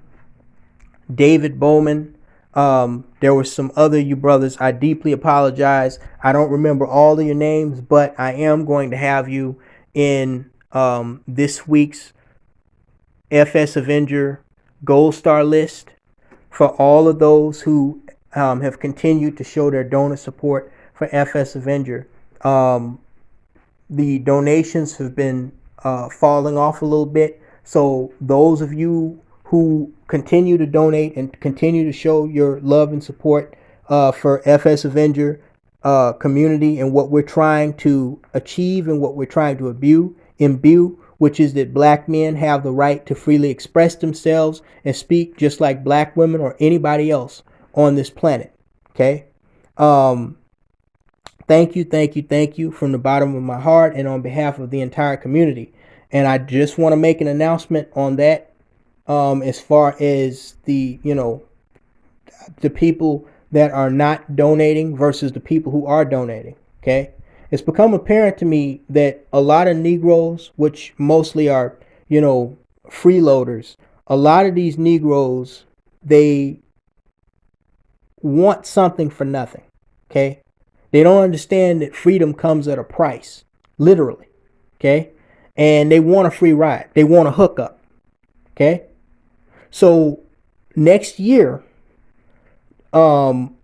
David Bowman. There were some other you brothers. I deeply apologize. I don't remember all of your names, but I am going to have you in this week's FS Avenger Gold Star list for all of those who have continued to show their donor support for FS Avenger. The donations have been falling off a little bit. So those of you who continue to donate and continue to show your love and support for FS Avenger community and what we're trying to achieve and what we're trying to imbue, which is that black men have the right to freely express themselves and speak just like black women or anybody else on this planet. Okay? Thank you from the bottom of my heart and on behalf of the entire community. And I just want to make an announcement on that as far as the people that are not donating versus the people who are donating. Okay? It's become apparent to me that a lot of Negroes, which mostly are, freeloaders, a lot of these Negroes, they want something for nothing. Okay? They don't understand that freedom comes at a price, literally. Okay? And they want a free ride. They want a hookup. Okay? So next year, I'm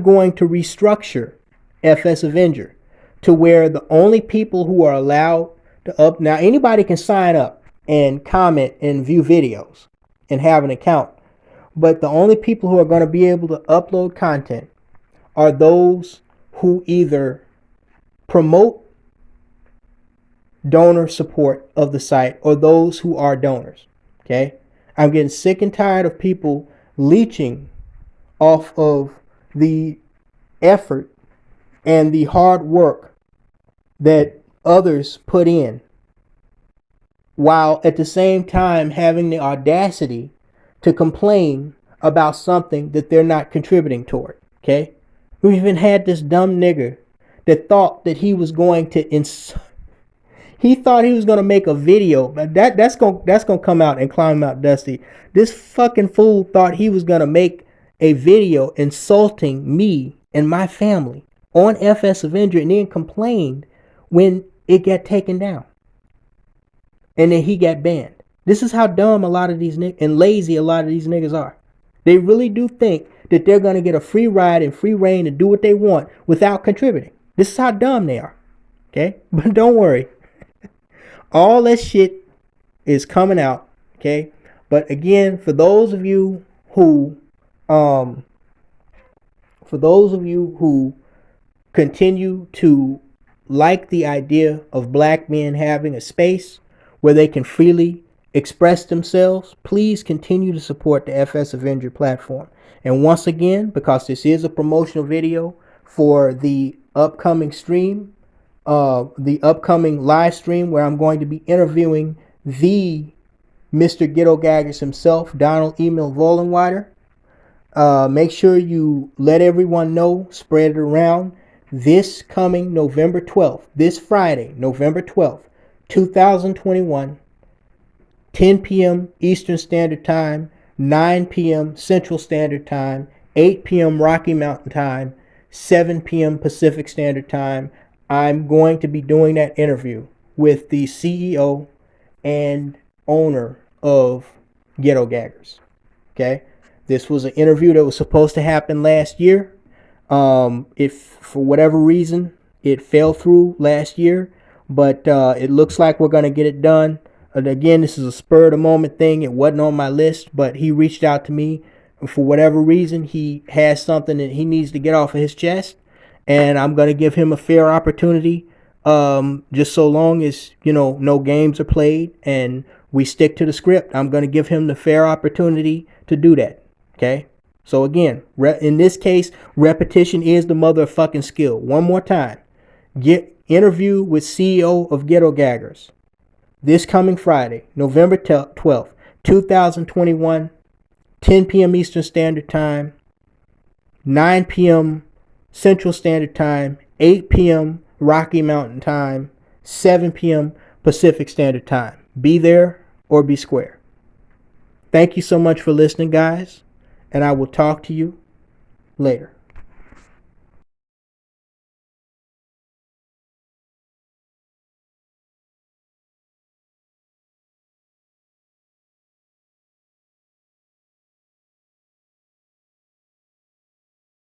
going to restructure FS Avenger to where the only people who are allowed to now anybody can sign up and comment and view videos and have an account, but the only people who are going to be able to upload content are those who either promote donor support of the site or those who are donors. Okay? I'm getting sick and tired of people leeching off of the effort and the hard work that others put in, while at the same time having the audacity to complain about something that they're not contributing toward. Okay? We even had this dumb nigger that thought that he was going to he thought he was going to make a video. That's going to come out and climb out Dusty. This fucking fool thought he was going to make a video insulting me and my family on FS Avenger and then complained when it got taken down. And then he got banned. This is how dumb a lot of these niggas and lazy a lot of these niggas are. They really do think that they're going to get a free ride and free reign to do what they want without contributing. This is how dumb they are. Okay? But don't worry. All that shit is coming out. Okay? But again, for those of you who continue to like the idea of black men having a space where they can freely express themselves, please continue to support the FS Avenger platform. And once again, because this is a promotional video for the upcoming stream, the upcoming live stream where I'm going to be interviewing the Mr. GhettoGaggers himself, Donald Emil Vollenweider. Make sure you let everyone know, spread it around. This coming November 12th, this Friday, November 12th, 2021, 10 p.m. Eastern Standard Time, 9 p.m. Central Standard Time, 8 p.m. Rocky Mountain Time, 7 p.m. Pacific Standard Time. I'm going to be doing that interview with the CEO and owner of GhettoGaggers. Okay? This was an interview that was supposed to happen last year. If for whatever reason It fell through last year, but it looks like we're going to get it done. And again, this is a spur of the moment thing. It wasn't on my list, but he reached out to me. For whatever reason, he has something that he needs to get off of his chest, and I'm going to give him a fair opportunity, just so long as, no games are played and we stick to the script. I'm going to give him the fair opportunity to do that, okay? So again, in this case, repetition is the mother of fucking skill. One more time. Get interview with CEO of GhettoGaggers this coming Friday, November 12th, 2021, 10 p.m. Eastern Standard Time, 9 p.m. Central Standard Time, 8 p.m. Rocky Mountain Time, 7 p.m. Pacific Standard Time. Be there or be square. Thank you so much for listening, guys, and I will talk to you later.